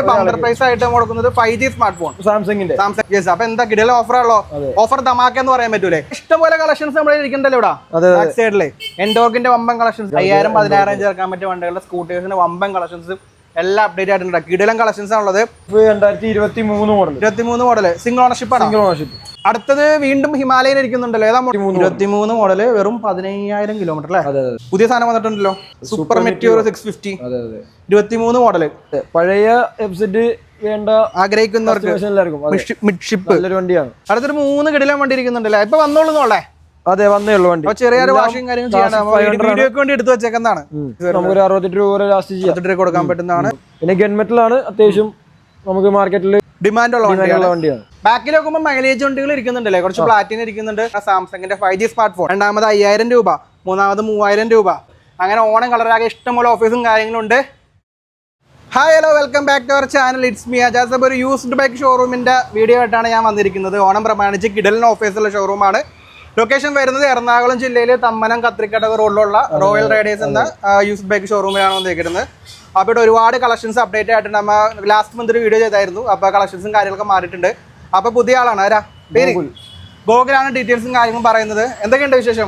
Bumper prize ആയിട്ട് കൊടുക്കുന്നത് 5G smart phone സാംസങ്ങിന്റെ. യെസ്. അപ്പൊ എന്താ കിടിലൻ ഓഫറാണല്ലോ. ഓഫർ ധമാക്ക എന്ന് പറയാൻ പറ്റൂലേ. ഇഷ്ടംപോലെ കളക്ഷൻസ് നമ്മൾ ഇരിക്കണ്ടല്ലോ ഇവിടെ ബാക്ക് സൈഡില്. എൻഡോർക്കിന്റെ വമ്പൻ കളക്ഷൻസ് 5000-10000 ചേർക്കാൻ പറ്റിയ വണ്ടികളുടെ സ്കൂട്ടേഴ്സിന്റെ വമ്പൻ കളക്ഷൻസ് എല്ലാം അപ്ഡേറ്റ് ആയിട്ടുണ്ട്. കിടിലൻ കളക്ഷൻസ് ആണുള്ളത്. 2023 മോഡല് സിംഗിൾ ഓണർഷിപ്പ് ആണ്. അടുത്തത് വീണ്ടും ഹിമാലയൻ ഇരിക്കുന്നുണ്ടല്ലോ. ഏതാ 23 മോഡല്, വെറും 15000 കിലോമീറ്റർ അല്ലേ. പുതിയ സാധനം വന്നിട്ടുണ്ടല്ലോ, സൂപ്പർ മെറ്റിയോർ 650. 23 മോഡല്. പഴയ എഫ്സെറ്റ് വേണ്ട ആഗ്രഹിക്കുന്നവർക്ക് മിഡ്ഷിപ്പ് നല്ലൊരു വണ്ടിയാണ്. അടുത്തൊരു 3 കിടിലൻ വണ്ടി ഇരിക്കുന്നുണ്ടല്ലോ. ഇപ്പൊ വന്നോളൂന്നോളെ. അതെ, വന്നേ ഉള്ളൂ വണ്ടി. ചെറിയൊരു വാഷിംഗ് കാര്യങ്ങൾ വീഡിയോക്ക് വേണ്ടി എടുത്തു വെച്ചേക്കുന്നതാണ്. നമുക്കൊരു 68 രൂപ ലാസ്റ്റ് ചെയ്യാം, കൊടുക്കാൻ പറ്റുന്നതാണ്. പിന്നെ ഗൺമെറ്റൽ ആണ്, അത്യാവശ്യം നമുക്ക് മാർക്കറ്റിൽ ഡിമാൻഡ് ഉള്ള വണ്ടിയാണ്. ബാക്കിൽ നോക്കുമ്പോൾ മൈലേജ് വണ്ടികൾ ഇരിക്കുന്നുണ്ടല്ലേ, കുറച്ച് പ്ലാറ്റിന ഇരിക്കുന്നുണ്ട്. സാംസങ്ങിന്റെ 5G സ്മാർട്ട് ഫോൺ, രണ്ടാമത് 5000 രൂപ, മൂന്നാമത് 3000 രൂപ. അങ്ങനെ ഓണം കളറാകെ ഇഷ്ടംപോലെ ഓഫീസും കാര്യങ്ങളും ഉണ്ട്. Hi, hello, welcome back to our channel. It's me Ajas. അപ്പോൾ ഒരു യൂസ്ഡ് ബൈക്ക് ഷോറൂമിന്റെ വീഡിയോ ആയിട്ടാണ് ഞാൻ വന്നിരിക്കുന്നത്. ഓണം പ്രമാണിച്ച് കിടലൻ ഓഫീസുള്ള ഷോറൂമാണ്. ലൊക്കേഷൻ വരുന്നത് എറണാകുളം ജില്ലയിലെ തമ്മനം കത്രിക്കടവ് റോഡിലുള്ള റോയൽ റൈഡേഴ്സ് എന്ന യൂസ്ഡ് ബൈക്ക് ഷോറൂമിലാണ് വന്നിരിക്കുന്നത്. അപ്പോൾ ഇവിടെ ഒരുപാട് കളക്ഷൻസ് അപ്ഡേറ്റ് ആയിട്ടുണ്ട്. നമ്മൾ ലാസ്റ്റ് മന്ത് ഒരു വീഡിയോ ചെയ്തായിരുന്നു. അപ്പോൾ കളക്ഷൻസും കാര്യങ്ങളൊക്കെ മാറിയിട്ടുണ്ട്. അപ്പോൾ പുതിയ ആളാണ്. ആരാ പേര്? ഗോകുലാണ് ഡീറ്റെയിൽസും കാര്യങ്ങളും പറയുന്നത്. എന്തൊക്കെയുണ്ട് വിശേഷം?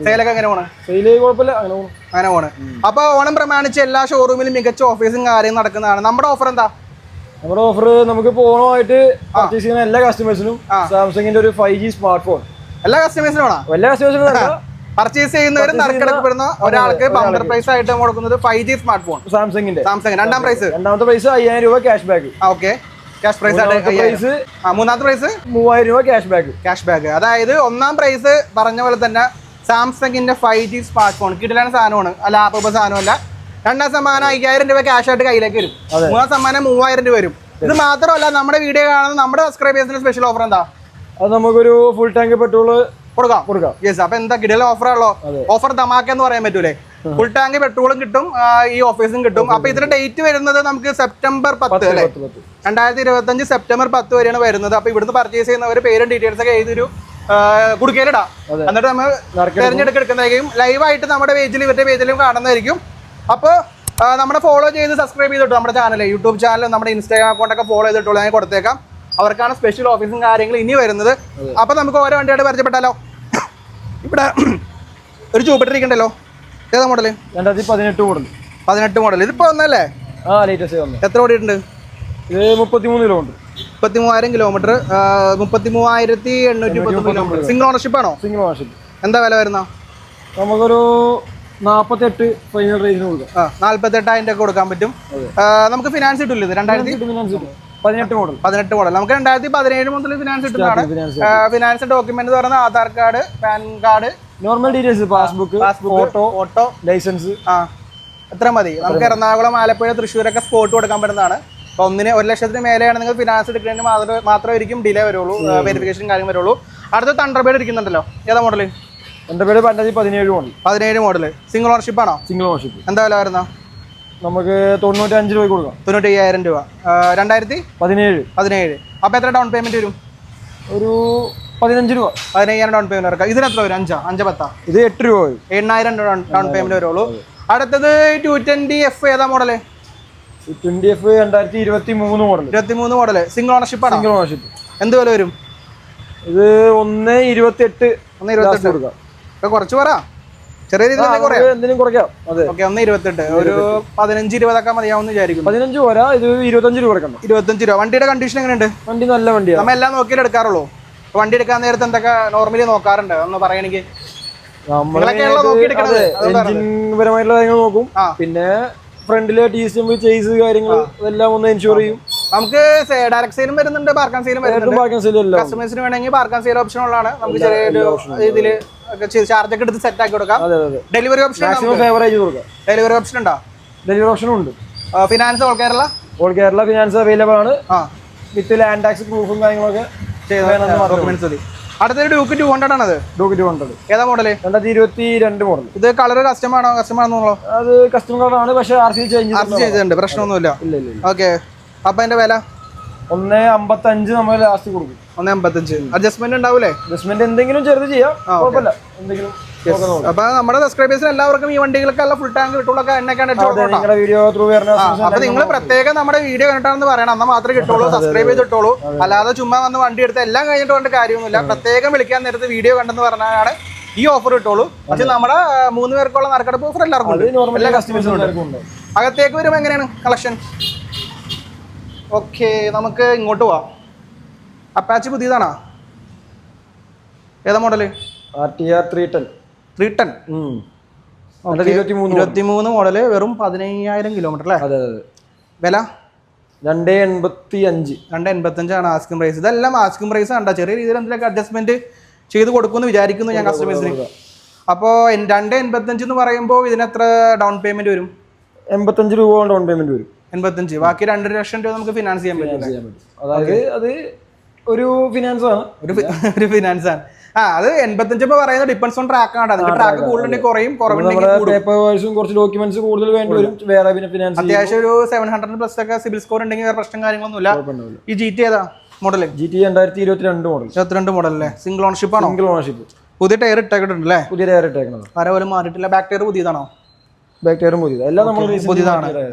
സെയിലൊക്കെ എങ്ങനെ പോണ്? അങ്ങനെ പോണ്. അപ്പോൾ ഓണം പ്രമാണിച്ച് എല്ലാ ഷോറൂമിലും മികച്ച ഓഫീസും കാര്യങ്ങളും നടക്കുന്നതാണ്. നമ്മുടെ ഓഫർ എന്താ? നമ്മുടെ ഓഫർ നമുക്ക് ഓണമായിട്ട് പർച്ചേസ് ചെയ്യുന്ന എല്ലാ കസ്റ്റമേഴ്സിനും സാംസങ്ങിന്റെ ഒരു 5G സ്മാർട്ട് ഫോൺ എല്ലാ കസ്റ്റമേഴ്സിനും പർച്ചേസ് ചെയ്യുന്നവരും നറുക്കെടുക്കപ്പെടുന്ന ഒരാൾക്ക് ബമ്പർ പ്രൈസ് ആയിട്ട് കൊടുക്കുന്നത് 5G സ്മാർട്ട് ഫോൺ സാംസങ്. രണ്ടാമത്തെ പ്രൈസ് 5000 രൂപ cash back. Okay, cash prize. മൂന്നാമത്തെ പ്രൈസ് 3000 രൂപ ക്യാഷ് ബാക്ക്. അതായത് ഒന്നാം പ്രൈസ് പറഞ്ഞ പോലെ തന്നെ സാംസങ്ങിന്റെ 5G സ്മാർട്ട് ഫോൺ കിടിലൻ സാധനമാണ്, അല്ല ആപ്പ് സാധനമല്ല. രണ്ടാം സമ്മാനം 5000 രൂപ ക്യാഷ് ആയിട്ട് കയ്യിലേക്ക് വരും. മൂന്നാം സമ്മാനം 3000 രൂപ വരും. ഇത് മാത്രമല്ല, നമ്മുടെ വീഡിയോ കാണുന്ന നമ്മുടെ സബ്സ്ക്രൈബേഴ്സിന്റെ സ്പെഷ്യൽ ഓഫർ എന്താ? അത് നമുക്കൊരു ഫുൾ ടാങ്ക് പെട്രോൾ കൊടുക്കാം. യെസ്. അപ്പൊ എന്താ കിടിലൻ ഓഫറാണല്ലോ. ഓഫർ ധമാക്ക എന്ന് പറയാൻ പറ്റൂലേ. ഫുൾ ടാങ്ക് പെട്രോളും കിട്ടും, ഈ ഓഫീസും കിട്ടും. അപ്പൊ ഇതിന്റെ ഡേറ്റ് വരുന്നത് നമുക്ക് സെപ്റ്റംബർ 10 അല്ലേ, 2025 സെപ്റ്റംബർ 10 വരെയാണ് വരുന്നത്. അപ്പൊ ഇവിടുന്ന് പർച്ചേസ് ചെയ്യുന്നവർ പേരും ഡീറ്റെയിൽസ് ഒക്കെ എഴുതിയൊരു കുടുക്കയിലിടാം. എന്നിട്ട് നമ്മൾ തെരഞ്ഞെടുക്കുന്നതായിരിക്കും. ലൈവായിട്ട് നമ്മുടെ പേജിലും ഇവരുടെ പേജിലും കാണുന്നതായിരിക്കും. അപ്പോൾ നമ്മുടെ ഫോളോ ചെയ്ത് സബ്സ്ക്രൈബ് ചെയ്തിട്ടു നമ്മുടെ ചാനൽ, യൂട്യൂബ് ചാനൽ, നമ്മുടെ ഇൻസ്റ്റാഗ്രാം അക്കൗണ്ടൊക്കെ ഫോളോ ചെയ്തിട്ടുള്ളൂ. ഞാൻ കൊടുത്തേക്കാം. അവർക്കാണ് സ്പെഷ്യൽ ഓഫീസും കാര്യങ്ങളും ഇനി വരുന്നത്. അപ്പൊ നമുക്ക് ഓരോ വണ്ടിയായിട്ട് പരിചയപ്പെട്ടാലോ. ഇവിടെ ഒരു ജൂപ്പിറ്റർ ഇരിക്കണ്ടല്ലോ. ഏതാ മോഡല്? 2018 മോഡൽ. ഇതിപ്പോ ഒന്നല്ലേ? എത്ര ഓടിയിട്ടുണ്ട്? ഇത് 33 kilometre. 33000 kilometre, 33810 kilometre. Single ownership ആണോ? Single ownership. എന്താ വില വരുന്ന? നമുക്കൊരു 48 ഫൈനൽ റേഞ്ചിന് കൊടുക്കാം. 48,000 ഒക്കെ കൊടുക്കാൻ പറ്റും. നമുക്ക് ഫിനാൻസ് കിട്ടില്ല. ഇത് 2018 മോഡൽ. നമുക്ക് 2017 മുതൽ ഫിനാൻസ് കിട്ടുന്നതാണ്. ഫിനാൻസ് ഡോക്യുമെന്റ് എന്ന് പറയുന്നത് Aadhaar card, PAN card, normal details, passbook, photo, licence. എത്ര മതി. നമുക്ക് എറണാകുളം, ആലപ്പുഴ, തൃശ്ശൂരൊക്കെ സ്പോട്ട് കൊടുക്കാൻ പറ്റുന്നതാണ്. അപ്പോൾ 1 ലക്ഷത്തിന് മേലെയാണ് നിങ്ങൾ ഫിനാൻസ് എടുക്കുന്നതിന് മാത്രമായിരിക്കും ഡിലേ വരുള്ളൂ, വെരിഫിക്കേഷൻ കാര്യം വരുള്ളൂ. അടുത്ത തണ്ടർബേഡ് ഇരിക്കുന്നുണ്ടല്ലോ. ഏതാ model? Thunderbird 17 model. Single ownership ആണോ? Single ownership. എന്താ വില വരുന്ന? നമുക്ക് 95 രൂപ കൊടുക്കാം. 95,000 രൂപ. 2017. അപ്പൊ എത്ര ഡൗൺ പേയ്മെന്റ് വരും? ഒരു 15 രൂപ. 15,000 ഡൗൺ പേയ്മെന്റ് ഇറക്കാം. ഇതിന് എത്ര വരും? 5-10. ഇത് 8 രൂപ വരും. 8,000 ഡൗൺ പേയ്മെന്റ് വരുള്ളൂ. അടുത്തത് 220F. ഏതാ model? 220F 2023 model. 23 model. Single ownership ആണ്. Single ownership. എന്ത് വില വരും? ഇത് 128 കൊടുക്കാം. കുറച്ച് പറ, ചെറിയ രീതിയിൽ എന്തെങ്കിലും കുറയ്ക്കാം. ഓക്കെ, 128. ഒരു 15-20 ഒക്കെ മതിയാവും വിചാരിക്കും. 15 പോരാ, ഇത് 25 രൂപ കൊടുക്കണം. 25 രൂപ. വണ്ടിയുടെ കണ്ടീഷൻ എങ്ങനെയുണ്ട്? വണ്ടി നല്ല വണ്ടിയാണ്. നമ്മൾ എല്ലാം നോക്കിയാൽ എടുക്കാറുള്ളൂ. വണ്ടി എടുക്കാൻ നേരത്തെ എന്തൊക്കെ നോർമലി നോക്കാറുണ്ട് ഒന്ന് പറയണെങ്കിൽ? പരമായിട്ടുള്ള കാര്യങ്ങൾ നോക്കും. പിന്നെ ഫ്രണ്ടിലെ TCM ചേസ് കാര്യങ്ങൾ ഇതെല്ലാം ഒന്ന് എൻഷുർ ചെയ്യും. നമുക്ക് ഡയറക്ട് സെയിലും വരുന്നുണ്ട്, പാർക്കാൻ സെയിലും വരുന്നുണ്ട്. കസ്റ്റമേഴ്സിന് വേണമെങ്കിൽ പാർക്കാൻ സെയിൽ ഓപ്ഷൻ ഉള്ളതാണ്. നമുക്ക് ചെറിയൊരു ഇതിൽ ചാർജ് ഒക്കെ എടുത്ത് സെറ്റ് ആക്കി കൊടുക്കാം. ഡെലിവറി ഓപ്ഷൻ ഡെലിവറി ഓപ്ഷൻ ഉണ്ടോ? ഡെലിവറി ഓപ്ഷനും ഉണ്ട്. Finance all Kerala finance available ആണ്. വിത്ത് ലാൻഡ് ടാക്സ് പ്രൂഫും കാര്യങ്ങളൊക്കെ ഡോക്യുമെന്റ്സ്. അടുത്തൊരു ഡ്യൂക്ക് 200 ആണത്. ഡ്യൂക്ക് 200. ഏതാ മോഡല്? 2022 മോഡൽ. ഇത് കളർ കസ്റ്റമാണോ? അത് കസ്റ്റമർ കളറാണ്, പക്ഷേ RC ചേഞ്ച് ചെയ്തിട്ടുണ്ട്. പ്രശ്നമൊന്നുമില്ല. ഓക്കെ. അപ്പൊ അതിന്റെ വില 155 നമ്മൾ ലാസ്റ്റ് കൊടുക്കും. 155. അഡ്ജസ്റ്റ്മെന്റ് ഉണ്ടാവൂലേ? അഡ്ജസ്റ്റ്മെന്റ് എന്തെങ്കിലും ചെറുത് ചെയ്യാം, കുഴപ്പമില്ല. എന്തെങ്കിലും അപ്പൊ നമ്മുടെ സബ്സ്ക്രൈബേഴ്സിന് എല്ലാവർക്കും ഈ വണ്ടികൾക്കെല്ലാം ഫുൾ ടാങ്ക് കിട്ടുള്ളൂ എന്നൊക്കെയാണ്. അപ്പൊ നിങ്ങൾ പ്രത്യേകം നമ്മുടെ വീഡിയോ കണ്ടിട്ടാണെന്ന് പറയണം, എന്നാൽ മാത്രമേ കിട്ടുള്ളൂ. സബ്സ്ക്രൈബ് ചെയ്തിട്ടുള്ളൂ, അല്ലാതെ ചുമ്മാ വന്ന് വണ്ടി എടുത്ത് എല്ലാം കഴിഞ്ഞിട്ട് കൊണ്ട് കാര്യമൊന്നുമില്ല. പ്രത്യേകം വിളിക്കാൻ നേരത്ത് വീഡിയോ കണ്ടെന്ന് പറഞ്ഞാലാണ് ഈ ഓഫർ കിട്ടുള്ളൂ. പക്ഷെ നമ്മുടെ 3 പേർക്കുള്ള നറുക്കെടുപ്പ് ഓഫർ എല്ലാവർക്കും എല്ലാ കസ്റ്റമേഴ്സിനും ഉണ്ട്. അകത്തേക്ക് വരുമ്പോൾ എങ്ങനെയാണ് കളക്ഷൻ? ഓക്കെ, നമുക്ക് ഇങ്ങോട്ട് പോവാം. അപ്പാച്ചി പുതിയതാണോ? ഏതാ മോഡല്? RTR 310. 23 മോഡല്, വെറും 15,000 കിലോമീറ്റർ അല്ലേ? അതെ. വില 285 ആണ് ആസ്കിംഗ് പ്രൈസ്. ഇതെല്ലാം ആസ്കിംഗ് പ്രൈസ് കണ്ട, ചെറിയ രീതിയിൽ എന്തെങ്കിലും അഡ്ജസ്റ്റ്മെന്റ് ചെയ്ത് കൊടുക്കുമെന്ന് വിചാരിക്കുന്നു ഞാൻ കസ്റ്റമേഴ്സിന്. അപ്പോൾ 285 എന്ന് പറയുമ്പോൾ ഇതിന് എത്ര ഡൗൺ പേയ്മെന്റ് വരും? 85 രൂപ ഡൗൺ പേയ്മെന്റ് വരും. 85, ബാക്കി 2 ലക്ഷം രൂപ നമുക്ക് ഫിനാൻസ് ചെയ്യാൻ പറ്റും. അതായത് അത് ഒരു ഫിനാൻസ് ആണ്. ഒരു ഫിനാൻസ് ആണ്. അത് 85 പറയുന്നത് ഡിപ്പെൻസ് ഓൺ ട്രാക്ക് ആണ്. അതിന്റെ ട്രാക്ക് കൂടുതലുണ്ടെങ്കിൽ കുറയും, കുറച്ച് ഡോക്യുമെന്റ്സ് കൂടുതൽ വേണ്ടി വരും. വേറെ പിന്നെ ഫിനാൻസ് അത്യാവശ്യം ഒരു 700+ ഒക്കെ സിബിൽ സ്കോർ ഉണ്ടെങ്കിൽ വേറെ പ്രശ്നം കാര്യങ്ങളൊന്നുമില്ല. ഈ GT ഏതാ മോഡൽ? GT 2022 model. 22 മോഡൽ അല്ലേ? സിംഗിൾ ഓണർഷിപ്പ് ആണോ? Single ownership. പുതിയ ടയർ ഇട്ടേക്കിട്ടുണ്ട് അല്ലേ? പുതിയ ടയർ ഇട്ടേക്കുന്നത്. ആരെ പോലും മാറിയിട്ടില്ല. Back tyre പുതിയതാണോ? ബാക്ക് ടയറും പുതിയത്. എല്ലാം നമ്മൾ പുതിയതാണ്.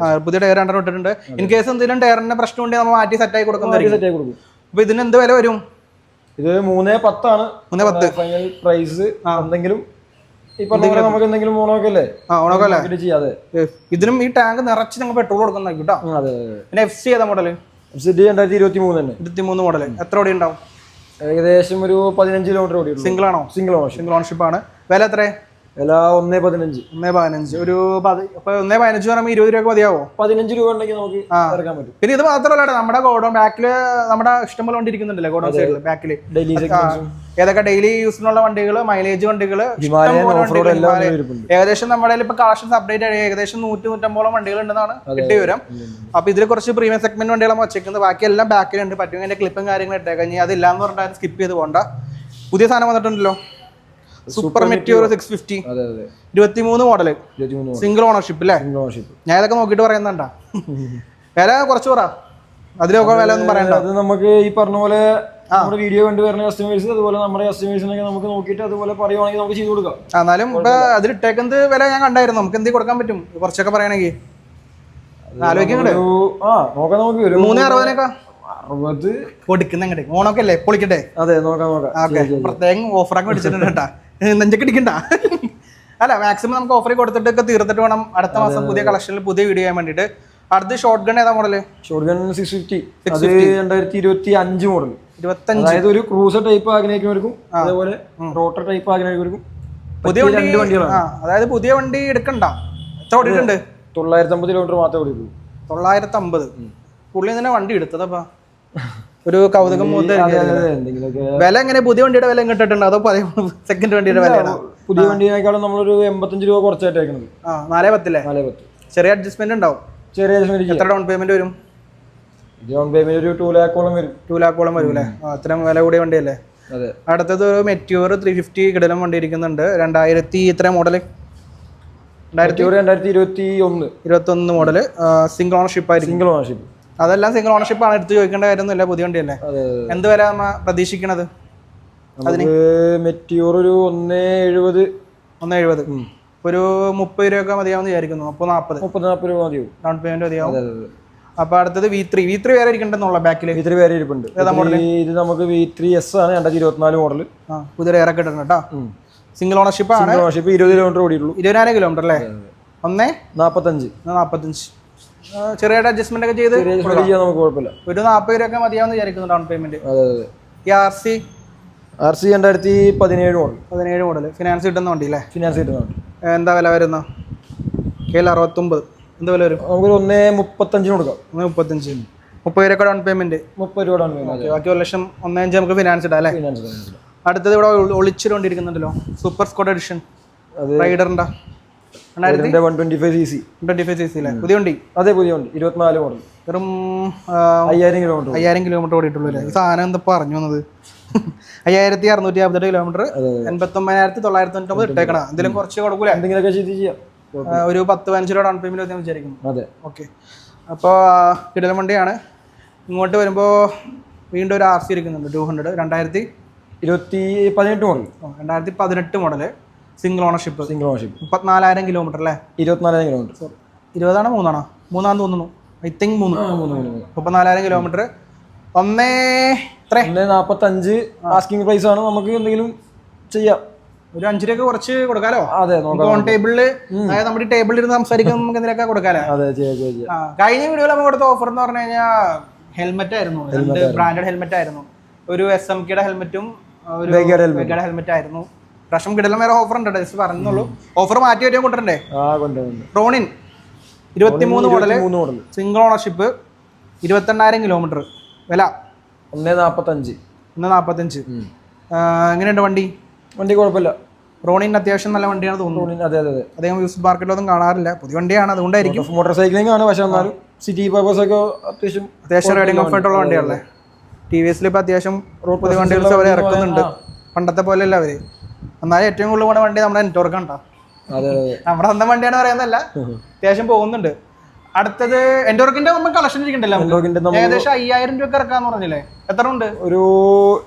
പുതിയ ടയർ ഇട്ടിട്ടുണ്ട്. ഇൻ കേസ് എന്തെങ്കിലും ടയറിന്റെ പ്രശ്നം ഉണ്ടെങ്കിൽ നമ്മൾ മാറ്റി സെറ്റ് ആയി കൊടുക്കും. അപ്പൊ ഇതിന് എന്ത് വില വരും? ഇത് 310 ആണ്. 310 ഫൈനൽ പ്രൈസ്. എന്തെങ്കിലും നമുക്ക് എന്തെങ്കിലും ഓണോക്കല്ലേ? ചെയ്യാതെ ഇതിനും ഈ ടാങ്ക് നിറച്ച് ഞങ്ങൾ പെട്രോൾ കൊടുക്കുന്ന കേട്ടോ. പിന്നെ FC ഏതാ മോഡല്? 2023 തന്നെ. 23 മോഡല്. എത്ര ഓടി ഉണ്ടാവും? ഏകദേശം ഒരു 15 കിലോമീറ്റർ ഓടി. സിംഗിൾ ആണോ? സിംഗിൾ ഓണർഷിപ്പ് ആണ്. വില എത്ര? വില 1.15. ഒരു 1.15 പറയുമ്പോൾ 20 രൂപ മതിയാവോ? 15 രൂപ ഉണ്ടെങ്കിൽ നമുക്ക് ഇറക്കാൻ പറ്റും. പിന്നെ ഇത് മാത്രമല്ല, നമ്മുടെ ഗോഡൗൺ ബാക്കില് നമ്മുടെ ഇഷ്ടംപോലെ വണ്ടി ഇരിക്കുന്നുണ്ടല്ലേ ഗോഡൗൺ സൈഡിൽ ബാക്കില്. ഏതൊക്കെ ഡെയിലി യൂസിനുള്ള വണ്ടികൾ, മൈലേജ് വണ്ടികൾ, ഏകദേശം നമ്മുടെ ഇപ്പൊ കളക്ഷൻസ് അപ്ഡേറ്റ് ആയി ഏകദേശം 100-150 വണ്ടികൾ ഉണ്ടെന്നാണ് കിട്ടി വരും. അപ്പൊ ഇതിൽ കുറച്ച് പ്രീമിയം സെഗ്മെന്റ് വണ്ടികളാണ് വെച്ചേക്കുന്നത്. ബാക്കി എല്ലാം ബാക്കിലുണ്ട്. പറ്റുമെങ്കിൽ അതിന്റെ ക്ലിപ്പും കാര്യങ്ങളും ഇട്ടേക്കാം. ഇനി അതില്ലാന്ന് പറഞ്ഞാൽ സ്കിപ്പ് ചെയ്ത് പോകണ്ട. പുതിയ സാധനം വന്നിട്ടുണ്ടല്ലോ, super meteor 650. 23 model, single ownership അല്ലേ? ഞാൻ ഇതൊക്കെ നോക്കിട്ട് പറയുന്നുണ്ടാ. വില കുറച്ച് പറ, അതിലൊക്കെ വില ഒന്നും പറയണ്ട. അത് നമുക്ക് ഈ പറഞ്ഞ പോലെ നമ്മുടെ വീഡിയോ കണ്ടു വരുന്ന കസ്റ്റമേഴ്സ്, അതുപോലെ നമ്മുടെ കസ്റ്റമേഴ്സിനൊക്കെ നമുക്ക് നോക്കിയിട്ട് അതുപോലെ പറയുവാണെങ്കിൽ നമുക്ക് ചെയ്ത് കൊടുക്കാം. എന്നാലും ഇപ്പൊ അതിലിട്ടേക്കുന്നത് വില ഞാൻ കണ്ടായിരുന്നു. നമുക്ക് എന്ത് കൊടുക്കാൻ പറ്റും കുറച്ചൊക്കെ പറയണെങ്കിൽ? ആലോചിക്കുന്നുണ്ട്. നോക്കാം. നമുക്ക് 360 60 കൊടുക്കുന്ന എങ്ങോട്ട് ഓണൊക്കെ അല്ലേ? പൊളിക്കട്ടെ. അതെ, നോക്കാം. പ്രത്യേകം ഓഫറൊക്കെ മേടിച്ചിട്ടുണ്ട് കേട്ടാ, നെഞ്ചൊക്കെ ഇടിക്കണ്ട. അല്ല, മാക്സിമം നമുക്ക് ഓഫർ കൊടുത്തിട്ടൊക്കെ തീർത്തിട്ട് വേണം അടുത്ത മാസം പുതിയ കളക്ഷനിൽ പുതിയ വീഡിയോ ചെയ്യാൻ വേണ്ടിട്ട്. അടുത്ത ഷോർട്ട് ഗൺ ഏതാ മോഡല്? Short gun 650. 2025 മോഡൽ. 25. അതായത് ഒരു ക്രൂസർ ടൈപ്പ് ആഗ്രഹിക്കുന്നവർക്കും അതേപോലെ റോട്ടർ ടൈപ്പ് ആഗ്രഹിക്കുന്നവർക്കും പുതിയ വണ്ടികളാണ്. അതായത് പുതിയ വണ്ടി എടുക്കണ്ട. എത്ര ഓടിയിട്ടുണ്ട്? 950 കിലോമീറ്റർ മാത്രമേ ഓടിയിട്ടുള്ളൂ. 950. പുള്ളി തന്നെ വണ്ടി എടുത്തതപ്പാ. ഒരു കൗതുകം വില എങ്ങനെ? പുതിയ വണ്ടിയുടെ വില ഇങ്ങോട്ടിട്ടുണ്ട് അതോ സെക്കൻഡ് വണ്ടിയുടെ വിലയാണ്? പുതിയ വണ്ടിയേക്കാളും നമ്മളൊരു 85 രൂപ കുറച്ചായിട്ടേക്കുന്നത്. 410. 410. ചെറിയ അഡ്ജസ്റ്റ്മെന്റ് ഉണ്ടാവും. എത്ര ഡൗൺ പേയ്മെന്റ് വരും? ഡൗൺ പേയ്മെന്റ് ഒരു 2 ലാഖോളം വരും. 2 ലാഖോളം വരും അല്ലേ? അത്രയും വില കൂടിയ വണ്ടിയല്ലേ? അടുത്തത് ഒരു മെറ്റിയോർ 350 കിടലം വണ്ടി ഇരിക്കുന്നുണ്ട്. 2000 ഇത്ര മോഡല്? 2021 മോഡല്. സിംഗിൾ ഓണർഷിപ്പ് ആയിരിക്കും. Single ownership. അതെല്ലാം സിംഗിൾ ഓണർഷിപ്പ് ആണ്. എടുത്ത് ചോദിക്കേണ്ട കാര്യമൊന്നുമില്ല, പുതിയ വണ്ടിയല്ലേ? എന്ത് വില നമ്മ പ്രതീക്ഷിക്കണത് അതിന്? മെറ്റിയോർ ഒരു 170. ഒരു 30 രൂപയൊക്കെ മതിയാവുന്ന വിചാരിക്കുന്നു. 30-40 രൂപ മതിയാവും ഡൗൺ പേയ്മെന്റ് മതിയാവും. അപ്പൊ അടുത്തത് V3 വേറെ ഇരിക്കണ്ടെന്നുള്ള ബാക്കില്? V3 വേറെ ഇരിപ്പുണ്ട്. ഇത് നമുക്ക് V3S ആണ്. 2024 മോഡൽ. പുതിയ എയർ ഒക്കെ ഇട്ടുണ്ട് കേട്ടോ. സിംഗിൾ ഓണർഷിപ്പ് ആണ്. 20 കിലോമീറ്റർ ഓടിയിട്ടുള്ളൂ. 20,000 കിലോമീറ്റർ അല്ലേ? 1.45. ചെറിയ അഡ്ജസ്റ്റ്മെന്റ് ഒക്കെ ചെയ്ത് നമുക്ക് കുഴപ്പമില്ല. ഒരു 40 രൂപ മതിയാവുന്ന വിചാരിക്കുന്നു ഡൗൺ പേയ്മെന്റ്. ഈ RC 2017 മോഡൽ. ഫിനാൻസ് കിട്ടുന്ന വണ്ടി അല്ലേ? ഫിനാൻസ് കിട്ടുന്ന വണ്ടി. എന്താ വില വരുന്ന? 69. എന്ത് വില വരും? നമുക്കൊരു 1.35 കൊടുക്കാം. 1.35. 30 രൂപ ഡൗൺ പേയ്മെന്റ്. 30 രൂപ ഡൗൺ പേയ്മെന്റ്. ബാക്കി 1,05,000 നമുക്ക് ഫിനാൻസ് ഇടാം അല്ലേ? അടുത്തത് ഇവിടെ ഒളിച്ചിട്ടുകൊണ്ടിരിക്കുന്നുണ്ടല്ലോ, സൂപ്പർ സ്കോഡ് എഡിഷൻ റൈഡറിന്റെ 125cc അല്ലേ? പുതിയ വണ്ടി? അതെ, പുതിയ വണ്ടി. 24 മോഡൽ. വെറും 5000 കിലോമീറ്റർ ഓടിയിട്ടുള്ളൂ അല്ലേ? ഈ സാധനം എന്താ പറഞ്ഞു വന്നത്? 5658 കിലോമീറ്റർ. 89,999 ഇട്ടേക്കണം. എന്തെങ്കിലും കുറച്ച് കൊടുക്കൂല? എന്തെങ്കിലുമൊക്കെ ചെയ്യാം. ഒരു 10-15 രൂപ ഡൗൺ പേയ്മെന്റ് വിചാരിക്കുന്നു. അതെ, ഓക്കെ. അപ്പോൾ കിടലം വണ്ടിയാണ്. ഇങ്ങോട്ട് വരുമ്പോൾ വീണ്ടും ഒരു RC ഇരിക്കുന്നുണ്ട് 200. 2018 model. 2018 model. Single ownership. 34,000 kilometre അല്ലേ? 24,000 കിലോമീറ്റർ. 20 മൂന്നാണോ? മൂന്നാന്ന് തോന്നുന്നു. I think 3. 34,000 kilometre. 1.45 asking price ആണ്. നമുക്ക് എന്തെങ്കിലും ചെയ്യാം, ഒരു 5 രൂപ കുറച്ച് കൊടുക്കാലോ. അതെ, ഓൺ ടേബിളില്, അതായത് നമ്മുടെ ടേബിളിൽ ഇരുന്ന് സംസാരിക്കാൻ നമുക്ക് എന്തിനൊക്കെ കൊടുക്കാലോ. കഴിഞ്ഞ വീഡിയോയിൽ നമുക്ക് കൊടുത്ത ഓഫർ എന്ന് പറഞ്ഞു കഴിഞ്ഞാൽ ഹെൽമെറ്റ് ആയിരുന്നു. ബ്രാൻഡഡ് ഹെൽമെറ്റ് ആയിരുന്നു. ഒരു SMKയുടെ ഹെൽമെറ്റും ഒരു വെഗയുടെ ഹെൽമെറ്റ് ആയിരുന്നു. പ്രശ്നം കിടലും വേറെ ഓഫർ ഉണ്ട്, ജസ്റ്റ് പറഞ്ഞുള്ളൂ. ഓഫർ മാറ്റി വരിക കൊണ്ടുവരണ്ടേ? Ronin 23 model, single ownership, 28,000 kilometre. വില 1.45. എങ്ങനെയുണ്ട് വണ്ടി? കുഴപ്പമില്ല. റോണിൻ അത്യാവശ്യം നല്ല വണ്ടിയാണ് തോന്നുന്നു. അദ്ദേഹം യൂസ്ഡ് മാർക്കറ്റിലൊന്നും കാണാറില്ല, പുതിയ വണ്ടിയാണ്, അതുകൊണ്ടായിരിക്കും. മോട്ടോർ സൈക്ലിംഗ് ആണ്, പക്ഷെ എന്നാലും സിറ്റി പർപ്പസ് ഒക്കെ അത്യാവശ്യം റൈഡിംഗ് കംഫർട്ടുള്ള വണ്ടിയാണല്ലേ. TVSൽ ഇപ്പൊ അത്യാവശ്യം പുതിയ വണ്ടികൾ അവർ ഇറക്കുന്നുണ്ട്, പണ്ടത്തെ പോലെയല്ല അവര്. എന്നാലും ഏറ്റവും കൂടുതൽ പോണ വണ്ടി നമ്മുടെ എൻടോർക്ക് ആണ്. നമ്മുടെ സ്വന്തം വണ്ടിയാണ് പറയുന്നതല്ല, അത്യാവശ്യം പോകുന്നുണ്ട്. അടുത്തത് എൻടോർക്കിന്റെ നമ്മൾ കളക്ഷൻ ഇരിക്കണ്ടല്ലോ, ഏകദേശം 5,000 രൂപ ഇറക്കാന്ന് പറഞ്ഞില്ലേ? എത്ര ഉണ്ട്? ഒരു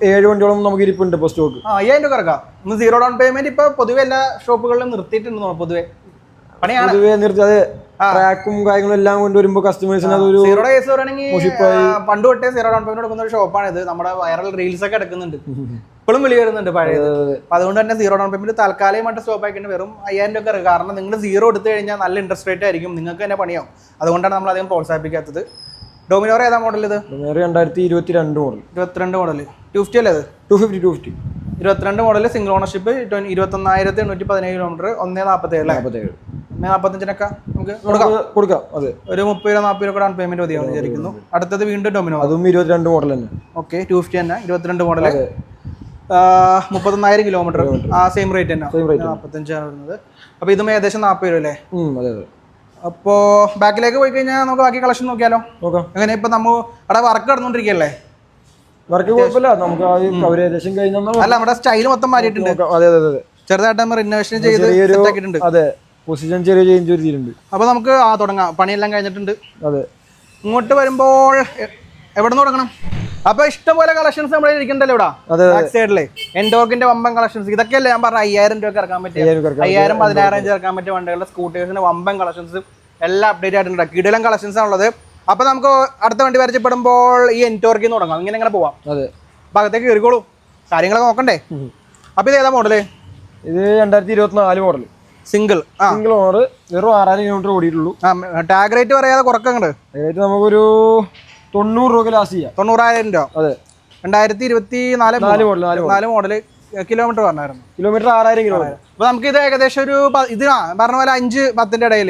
7 വണ്ടിയോളം നമുക്ക് ഇരിപ്പുണ്ട് ഇപ്പൊ സ്റ്റോക്ക്. 5,000 രൂപ ഇറക്കാം. ഇന്ന് 0 ഡൗൺ പേയ്മെന്റ് ഇപ്പൊ പൊതുവെ എല്ലാ ഷോപ്പുകളിലും നിർത്തിയിട്ടുണ്ട്. പൊതുവെ പണിയാണ്, നിർത്തി. ട്രാക്കും കാര്യങ്ങളും എല്ലാം കൊണ്ടുവരുമ്പോ കസ്റ്റമേഴ്സിന് അതൊരു 0 കേസ് പറയുകയാണെങ്കിൽ പണ്ട് തൊട്ടേ 0 ഡൗൺ പേയ്മെന്റ് കൊടുക്കുന്ന ഒരു ഷോപ്പാണ് ഇത്. നമ്മുടെ വൈറൽ റീൽസ് ഒക്കെ എടുക്കുന്നുണ്ട്, ഇപ്പോഴും വിളി വരുന്നുണ്ട് പഴയത്. അപ്പൊ അതുകൊണ്ട് തന്നെ 0 ഡൗൺ പേയ്മെന്റ് താൽക്കാലികമായിട്ട് സ്റ്റോപ്പ് ആക്കിയിട്ട് വെറും 5,000 രൂപ ഇറക്കുക. കാരണം നിങ്ങൾ 0 എടുത്തു കഴിഞ്ഞാൽ നല്ല ഇൻട്രസ്റ്റ് റേറ്റ് ആയിരിക്കും, നിങ്ങൾക്ക് തന്നെ പണിയാവും. അതുകൊണ്ടാണ് നമ്മൾ അധികം പ്രോത്സാഹിപ്പിക്കാത്തത്. ഡൊമിനോർ ഏതാ മോഡൽ? ഇത് 2022 മോഡൽ. 22 മോഡൽ 250 അല്ലേ? 250. 22 മോഡൽ, സിംഗിൾ ഓണർഷിപ്പ്, 21,817 കിലോമീറ്റർ, 1.47 അല്ലേ? 1.45 നമുക്ക് കൊടുക്കാം. അതെ, ഒരു 30-40 രൂപ ഡൗൺ പേയ്മെന്റ് മതിയാവും വിചാരിക്കുന്നു. അടുത്തത് വീണ്ടും ഡൊമിനോ, അതും 22 മോഡൽ തന്നെ. ഓക്കെ, 250 തന്നെ, 22 മോഡൽ, 39,000 കിലോമീറ്റർ. ആ സെയിം റേറ്റ് തന്നെ, 45 വരുന്നത്. അപ്പൊ ഇതും ഏകദേശം 40 രൂപ അല്ലേ? അപ്പോ ബാക്കിലേക്ക് പോയി കഴിഞ്ഞാൽ നമുക്ക് ബാക്കി കളക്ഷൻ നോക്കിയാലോ? അങ്ങനെ ഇപ്പൊ നമ്മ അവിടെ വർക്ക് നടന്നുകൊണ്ടിരിക്കല്ലേ? വർക്ക് കുഴപ്പമില്ല, നമുക്ക് അല്ല, നമ്മുടെ സ്റ്റൈൽ മൊത്തം മാറിയിട്ടുണ്ട്. ചെറുതായിട്ട് നമ്മൾ റിനോവേഷൻ ചെയ്ത് സെറ്റാക്കിയിട്ടുണ്ട്. പൊസിഷൻ ചെറിയ ചേഞ്ച് വരുത്തിയിട്ടുണ്ട്. അപ്പൊ നമുക്ക് തുടങ്ങാം. പണിയെല്ലാം കഴിഞ്ഞിട്ടുണ്ട്. അതെ, ഇങ്ങോട്ട് വരുമ്പോൾ എവിടെ നിന്ന് തുടങ്ങണം? അപ്പൊ ഇഷ്ടംപോലെ കളക്ഷൻസ് നമ്മുടെ ഇരിക്കണ്ടല്ലോ ഇവിടെ ബാക്ക് സൈഡില്. എൻടോർക്കിന്റെ വമ്പൻ കളക്ഷൻസ് ഇതൊക്കെയല്ലേ ഞാൻ പറഞ്ഞ 5,000 രൂപ ഇറക്കാൻ പറ്റിയ 5,000, 16,000 ഇറക്കാൻ പറ്റിയ വണ്ടികളുടെ സ്കൂട്ടേഴ്സിന്റെ വമ്പൻ കളക്ഷൻസ് എല്ലാം അപ്ഡേറ്റ് ആയിട്ടുണ്ട്. കിടിലൻ കളക്ഷൻസ് ആണുള്ളത്. അപ്പൊ നമുക്ക് അടുത്ത വണ്ടി പരിചയപ്പെടുമ്പോൾ ഈ എൻടോർക്കിൽ നിന്ന് തുടങ്ങാം. ഇങ്ങനെ പോവാം. അപ്പൊ അകത്തേക്ക് കയറിക്കോളൂ, കാര്യങ്ങളൊക്കെ നോക്കണ്ടേ. അപ്പൊ ഇത് ഏതാ മോഡല്? ഇത് 2024 മോഡൽ, സിംഗിൾ ഓണർ, വെറും 6,000 കിലോമീറ്റർ ഓടിയിട്ടുള്ളൂ. ടാഗ് റേറ്റ് പറയാതെ കുറക്കങ്ങട് റേറ്റ് നമുക്കൊരു 90 രൂപ ലാസ്റ്റ് ചെയ്യാം. 90,000 രൂപ. അതെ, 2024 മോഡല്. കിലോമീറ്റർ പറഞ്ഞായിരുന്നു. Kilometre 6,000 kilometre. അപ്പൊ നമുക്ക് ഇത് ഏകദേശം ഒരു ഇത് പറഞ്ഞ പോലെ 5-10 ഇടയിൽ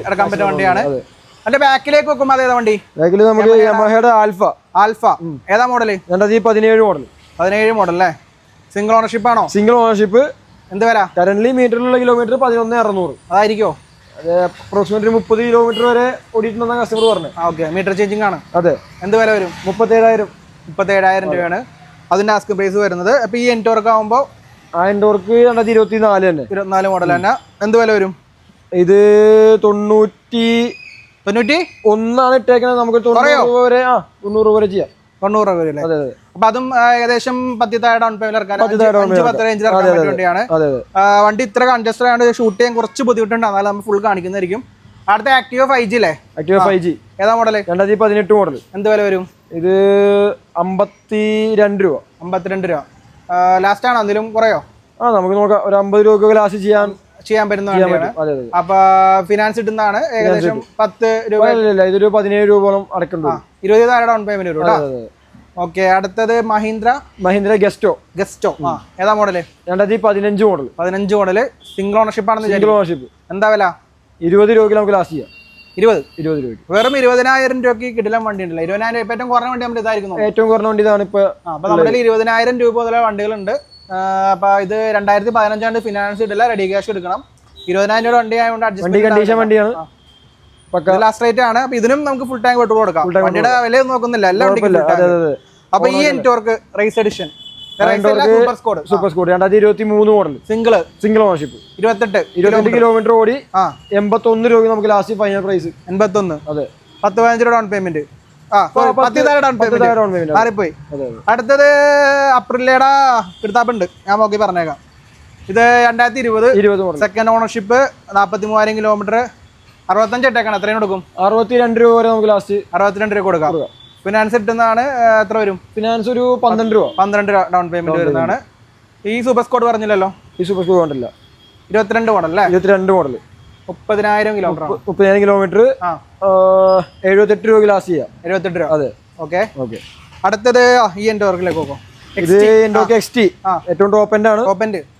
എടുക്കാൻ പറ്റിയ വണ്ടിയാണ്. അതിന്റെ ബാക്കിലേക്ക് വെക്കുമ്പോൾ അതേതാ വണ്ടി? ബാക്കിൽ നമുക്ക് യമഹയുടെ ആൽഫ. ഏതാ മോഡല്? 2017 മോഡൽ. 17 മോഡൽ അല്ലേ? സിംഗിൾ ഓണർഷിപ്പ് ആണോ? Single ownership. എന്ത് വില? കറന്റ് മീറ്ററിലുള്ള കിലോമീറ്റർ 11,600. അതായിരിക്കോ? അപ്രോക്സിമേറ്റ്ലി 30 കിലോമീറ്റർ വരെ ഓടിയിട്ടുണ്ടെന്നാണ് കസ്റ്റമർ പറഞ്ഞു. ഓക്കെ, മീറ്റർ ചേഞ്ചിങ് ആണ്. അതെ. എന്ത് വില വരും? 37,000 രൂപയാണ് അതിന്റെ ആസ്കിംഗ് പ്രൈസ് വരുന്നത്. അപ്പൊ ഈ എൻടോർക്ക് ആകുമ്പോൾ എൻടോർക്ക് 2024 തന്നെ, 24 മോഡൽ തന്നെ. എന്ത് വില വരും? ഇത് 91 ഇട്ടേക്കുന്നത്. നമുക്ക് 90 രൂപ വരെ ചെയ്യാം. 90 രൂപ വരെ. അപ്പൊ അതും ഏകദേശം 10,000 ഡൗൺ പേയ്മെന്റ് ഇറക്കാൻ വേണ്ടിയാണ്. വണ്ടി ഇത്ര കൺജസ്റ്റഡ് ആയതുകൊണ്ട് ഷൂട്ട് ചെയ്യാൻ കുറച്ച് ബുദ്ധിമുട്ടുണ്ട്. എന്നാലും നമ്മൾ ഫുൾ കാണിക്കുന്നതായിരിക്കും. അടുത്ത ആക്ടിവ 5G അല്ലേ? ആക്ടിവ 5G ഏതാ മോഡല്? 2018 മോഡൽ. എന്ത് വില വരും? ഇത് 52 രൂപ. 52 രൂപ ലാസ്റ്റ് ആണോ? എന്തെങ്കിലും കുറയോ? നമുക്ക് നോക്കാം, ഒരു 50 രൂപ ലാസ്റ്റ് ചെയ്യാൻ പറ്റുന്ന വണ്ടിയാണ്. അപ്പൊ ഫിനാൻസ് ഇട്ടുന്നതാണ്. ഏകദേശം 10 രൂപ. ഇതൊരു 17 രൂപയോളം അടക്കുന്നുണ്ട്. 20,000 ഡൗൺ പേയ്മെന്റ് വരും. ഓക്കെ, അടുത്തത് മഹീന്ദ്ര ഗസ്റ്റോ. ഏതാ model? 2015 model. 15 model. Single ownership ആണെന്ന്. Single ownership. എന്താ വില? 20 രൂപയ്ക്ക് നമുക്ക് ലാസ്റ്റ് ചെയ്യാം. 20 രൂപയ്ക്ക്. വെറും 20,000 രൂപയ്ക്ക് കിടിലൻ വണ്ടി ഉണ്ടല്ലോ. 20,000 രൂപ ഏറ്റവും കുറഞ്ഞ വണ്ടി നമ്മുടെ ഇതായിരിക്കും. ഏറ്റവും കുറഞ്ഞ വണ്ടി ഇതാണ് ഇപ്പൊ. അപ്പൊ നമ്മുടെ 20,000 രൂപ മുതലുള്ള വണ്ടികളുണ്ട്. അപ്പൊ ഇത് 2015 ഫിനാൻസ് ഇടില്ല, റെഡി ക്യാഷ് എടുക്കണം. 20,000 രൂപ വണ്ടി ആയതുകൊണ്ട് അഡ്ജസ്റ്റ് വണ്ടിയാണ്. ലാസ്റ്റ് റേറ്റ് ആണ്. അപ്പൊ ഇതിനും നമുക്ക് ഫുൾ ടാങ്ക് പെട്രോൾ കൊടുക്കാം. വണ്ടിയുടെ വില നോക്കുന്നില്ല, എല്ലാം. അപ്പൊ ഈ NTorq raise edition super squad 2023 model, single ownership, 28 kilometre ഓടി. 81 രൂപ നമുക്ക് ലാസ്റ്റ് ഫൈനൽ പ്രൈസ്. 81. അതെ, 10-15 രൂപ ഡൗൺ പേയ്മെന്റ്. 10,000 ഡൗൺ പേയ്മെന്റ് മാറിപ്പോയി. അടുത്തത് അപ്രില്ലയുടെ കിടത്താപ്പുണ്ട്, ഞാൻ നോക്കി പറഞ്ഞേക്കാം. ഇത് 2020 മോഡൽ. Second ownership, 43,000 kilometre, 65 ഇട്ടേക്കാണ്. എത്രയും കൊടുക്കും? 62 രൂപ വരെ നമുക്ക് ലാസ്റ്റ് 62 രൂപ കൊടുക്കാം. ഫിനാൻസ് കിട്ടുന്നതാണ്. എത്ര വരും? ഫിനാൻസ് ഒരു 12 രൂപ. 12 രൂപ ഡൗൺ പേയ്മെന്റ് വരുന്നതാണ്. ഈ സൂപ്പർ സ്കോഡ് പറഞ്ഞില്ലല്ലോ. ഈ സൂപ്പർ സ്കോഡ് കണ്ടില്ല. 22 മോഡൽ അല്ലേ? 22 മോഡൽ, 30,000 കിലോമീറ്റർ. 30,000 കിലോമീറ്റർ, 78 രൂപ ലാസ്റ്റ് ചെയ്യാം. 78 രൂപ. അതെ. ഓക്കെ. അടുത്തത് ഈ എൻ്റെ വർക്കിലേക്ക് പോകും. ഇത് എൻഡോക്ക് XT ഏറ്റവും ടോപ്പ് എൻഡ് ആണ്.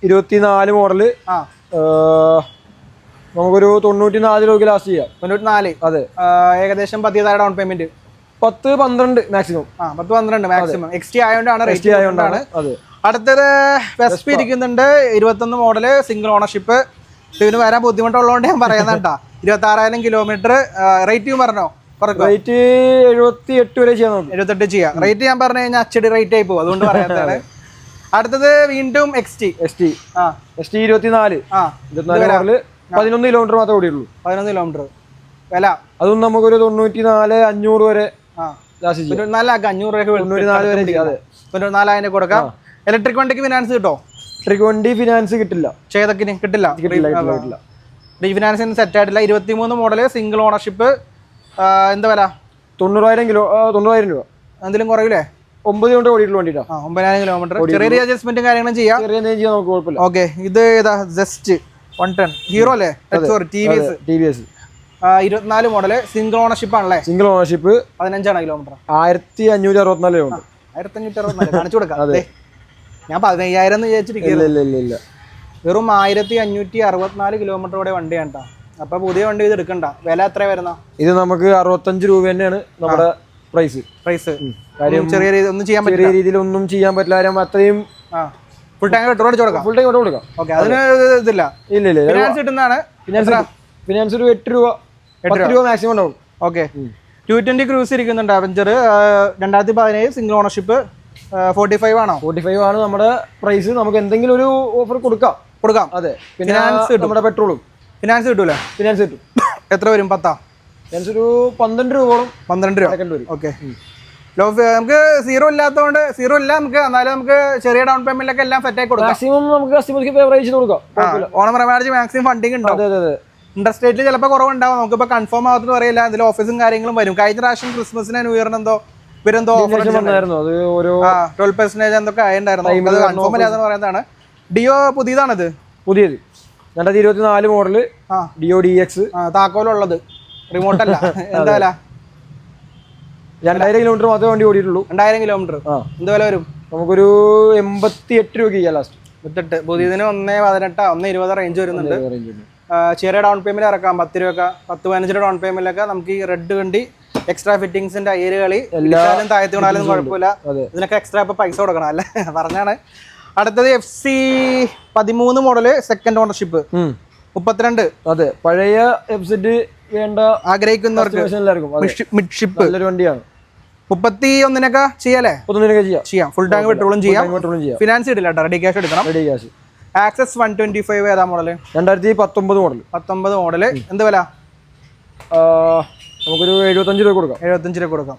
24 മോഡല്, നമുക്കൊരു 94 രൂപ ലാസ്റ്റ് ചെയ്യാം. 94. അതെ. ഏകദേശം 10,000 down payment. 10-12 maximum. 10-12 maximum. XT ആയതുകൊണ്ടാണ്. അതെ. അടുത്തത് വെസ്പ ഇരിക്കുന്നുണ്ട്. 21 മോഡല്, സിംഗിൾ ഓണർഷിപ്പ്. ഇതിന് വരാൻ ബുദ്ധിമുട്ടുള്ളതുകൊണ്ട് ഞാൻ പറയുന്നത് കേട്ടാ. 26,000 കിലോമീറ്റർ. റേറ്റ് പറഞ്ഞോ? റേറ്റ് 78 വരെ ചെയ്യാൻ നോക്കും. 78 ചെയ്യാം. റേറ്റ് ഞാൻ പറഞ്ഞു കഴിഞ്ഞാൽ അച്ചടി റേറ്റ് ആയി പോകും, അതുകൊണ്ട് പറയാത്തതാണ്. അടുത്തത് വീണ്ടും XT 24 മോഡല്, 11 കിലോമീറ്റർ മാത്രമേ ഓടിയുള്ളൂ. 11 കിലോമീറ്റർ. വില അതും നമുക്കൊരു 94,500 വരെ നല്ല 500 രൂപ. 94 വരെ ചെയ്യാം. അതെ. 94,000 കൊടുക്കാം. ഇലക്ട്രിക് വണ്ടിക്ക് ഫിനാൻസ് കിട്ടോ? ഇലക്ട്രിക് വണ്ടി ഫിനാൻസ് കിട്ടില്ല. ചേതക്കിന് കിട്ടില്ല. റീഫിനാൻസിന് സെറ്റ് ആയിട്ടില്ല. 23 മോഡല്, സിംഗിൾ ഓണർഷിപ്പ്. എന്താ വില? 90,000 രൂപ. എന്തെങ്കിലും കുറയില്ലേ? 9 കൊണ്ട് ഓടിയിട്ടുള്ള വണ്ടിട്ടാ. 9,000 കിലോമീറ്റർ. ചെറിയ അഡ്ജസ്റ്റ്മെന്റും കാര്യങ്ങളും ചെയ്യാം. നമുക്ക് കുഴപ്പമില്ല. ഓക്കെ. ഇത് ഏതാ? ജസ്റ്റ് 110 ഹീറോ അല്ലേ? Sorry, TVS. 24 model, single ownership ആണല്ലേ? Single ownership. 15 കിലോമീറ്റർ. 1564 കിലോമീറ്റർ. 1564 കാണിച്ചു കൊടുക്കാം. ഞാൻ 15,000 എന്ന് വിചാരിച്ചിരിക്കില്ല. വെറും 1564 കിലോമീറ്ററോടെ വണ്ടിയാണ് കേട്ടോ. അപ്പൊ പുതിയ വണ്ടി ഇത് എടുക്കണ്ട. വില എത്ര വരുന്ന? ഇത് നമുക്ക് 65 രൂപ തന്നെയാണ് നമ്മുടെ പ്രൈസ്. ചെറിയ രീതിയിൽ ഒന്നും ചെയ്യാൻ പറ്റില്ല. ചെറിയ രീതിയിൽ ഒന്നും ചെയ്യാൻ പറ്റില്ല. കാര്യം അത്രയും ഫുൾ ടൈം പെട്രോൾ അടിച്ചു കൊടുക്കാം. ഫുൾ ടൈം പെട്രോൾ കൊടുക്കാം. ഓക്കെ. അതിന് ഇതില്ല. ഇല്ല. ഫിനാൻസ് കിട്ടുന്നതാണ്. ഫിനാൻസ് ഒരു 8 രൂപ 10 രൂപ മാക്സിമം ഉണ്ടാവും. ഓക്കെ. 220 ക്രൂസ് ഇരിക്കുന്നുണ്ട്. Avenger 2017 single ownership. 45 ആണോ? 45 ആണ് നമ്മുടെ പ്രൈസ്. നമുക്ക് എന്തെങ്കിലും ഒരു ഓഫർ കൊടുക്കാം. അതെ. ഫിനാൻസ് നമ്മുടെ പെട്രോളും ഫിനാൻസ് കിട്ടൂല? ഫിനാൻസ് കിട്ടും. എത്ര വരും? 10? ഫിനാൻസ് ഒരു 12 രൂപയോളം. 12 രൂപ വരും. ഓക്കെ. നമുക്ക് സീറോ ഇല്ലാത്തതുകൊണ്ട് സീറോ ഇല്ല നമുക്ക്. എന്നാലും നമുക്ക് ചെറിയ ഡൗൺ പേയ്മെന്റിലൊക്കെ എല്ലാം സെറ്റ് ആക്കി കൊടുക്കാം. മാക്സിമം നമുക്ക് കസ്റ്റമർക്ക് ഫേവറേജ് കൊടുക്കാം. ഓണം റിമാർജ് മാക്സിമം ഫണ്ടിങ് ഉണ്ടാവും. ഇൻട്രസ്റ്റ് റേറ്റിൽ ചിലപ്പോൾ കുറവുണ്ടാവും. നമുക്കിപ്പോൾ കൺഫേം ആവത്തെന്ന് പറയില്ല. അതിൽ ഓഫീസും കാര്യങ്ങളും വരും. കഴിഞ്ഞ പ്രാവശ്യം ക്രിസ്മസിന് ന്യൂ ഇയറിന് ഇവരെന്തോ ഓഫർ 12% എന്തൊക്കെ ആയിട്ടുണ്ടായിരുന്നു. കൺഫേം അല്ലാതെന്ന് പറയുന്നതാണ്. ഡിയോ പുതിയതാണിത്. പുതിയത് 2024 മോഡല് ഡിയോ DX. താക്കോലുള്ളത്, റിമോട്ട് അല്ല. എന്താ വില? 2000 കിലോമീറ്റർ മാത്രമേ വണ്ടി ഓടിയിട്ടുള്ളൂ. 2000 കിലോമീറ്റർ. എന്ത് വില വരും? നമുക്കൊരു 88 രൂപ ചെയ്യാം ലാസ്റ്റ്. 88. പുതിയതിന് 1.18 1.20 റേഞ്ച് വരുന്നുണ്ട്. ചെറിയ ഡൗൺ പേയ്മെന്റ് ഇറക്കാം. 10 രൂപ 10-15 ഡൗൺ പേയ്മെന്റിലൊക്കെ നമുക്ക് ഈ റെഡ് വണ്ടി എക്സ്ട്രാ ഫിറ്റിംഗ്സിന്റെ അയലുകളി എല്ലാവരും താഴത്ത് വീണാലും കുഴപ്പമില്ല. ഇതിനൊക്കെ എക്സ്ട്രാ ഇപ്പൊ പൈസ കൊടുക്കണം അല്ലേ? പറഞ്ഞാണ്. അടുത്തത് FC 13 മോഡല്, സെക്കൻഡ് ഓണർഷിപ്പ്. 32. അതെ. പഴയ FZ വേണ്ട ആഗ്രഹിക്കുന്നവർക്ക് മിഡ്ഷിപ്പ് നല്ലൊരു വണ്ടിയാണ്. 31 ചെയ്യാല്ലേ? ചെയ്യാം. ഫുൾ ടാങ്ക് പെട്രോളും ചെയ്യാം. ഫിനാൻസ് ഇടില്ല കേട്ടോ. റെഡി ക്യാഷ് എടുക്കണം. ആക്സസ് 125 ഏതാ മോഡല്? 2019 മോഡൽ. 19 മോഡല്. എന്ത് വില? നമുക്കൊരു 75 രൂപ കൊടുക്കാം. 75 രൂപ കൊടുക്കാം.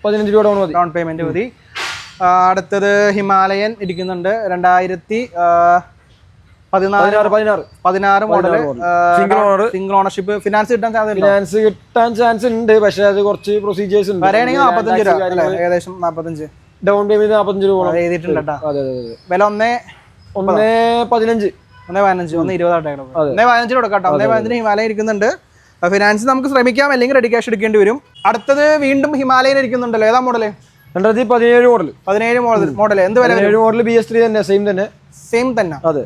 15 രൂപ ഡൗൺ പേയ്മെന്റ് മതി. അടുത്തത് ഹിമാലയൻ ഇരിക്കുന്നുണ്ട്. 2016 മോഡല്, സിംഗിൾ ഓണർഷിപ്പ്. ഫിനാൻസ് കിട്ടാൻ ചാൻസ് ഉണ്ട്. പക്ഷെ അത് കുറച്ച് പ്രൊസീജിയേഴ്സ് ഉണ്ട്. വരെയാണെങ്കിൽ 45 രൂപ ഏകദേശം. 45 ഡൗൺ പേയ്മെന്റ് 45 രൂപ എഴുതിയിട്ടുണ്ട്. വില 1.15 1.20 കൊടുക്കാം. 1.15 ഹിമാലയൻ ഇരിക്കുന്നുണ്ട്. ഫിനാൻസ് നമുക്ക് ശ്രമിക്കാം, അല്ലെങ്കിൽ റെഡി ക്യാഷ് എടുക്കേണ്ടി വരും. അടുത്തത് വീണ്ടും ഹിമാലയൻ ഇരിക്കുന്നുണ്ടല്ലോ. ഏതാ മോഡല്? 2017 മോഡൽ. 17 മോഡൽ. എന്ത് വില? മോഡൽ BS3 തന്നെ. സെയിം തന്നെ. അതെ.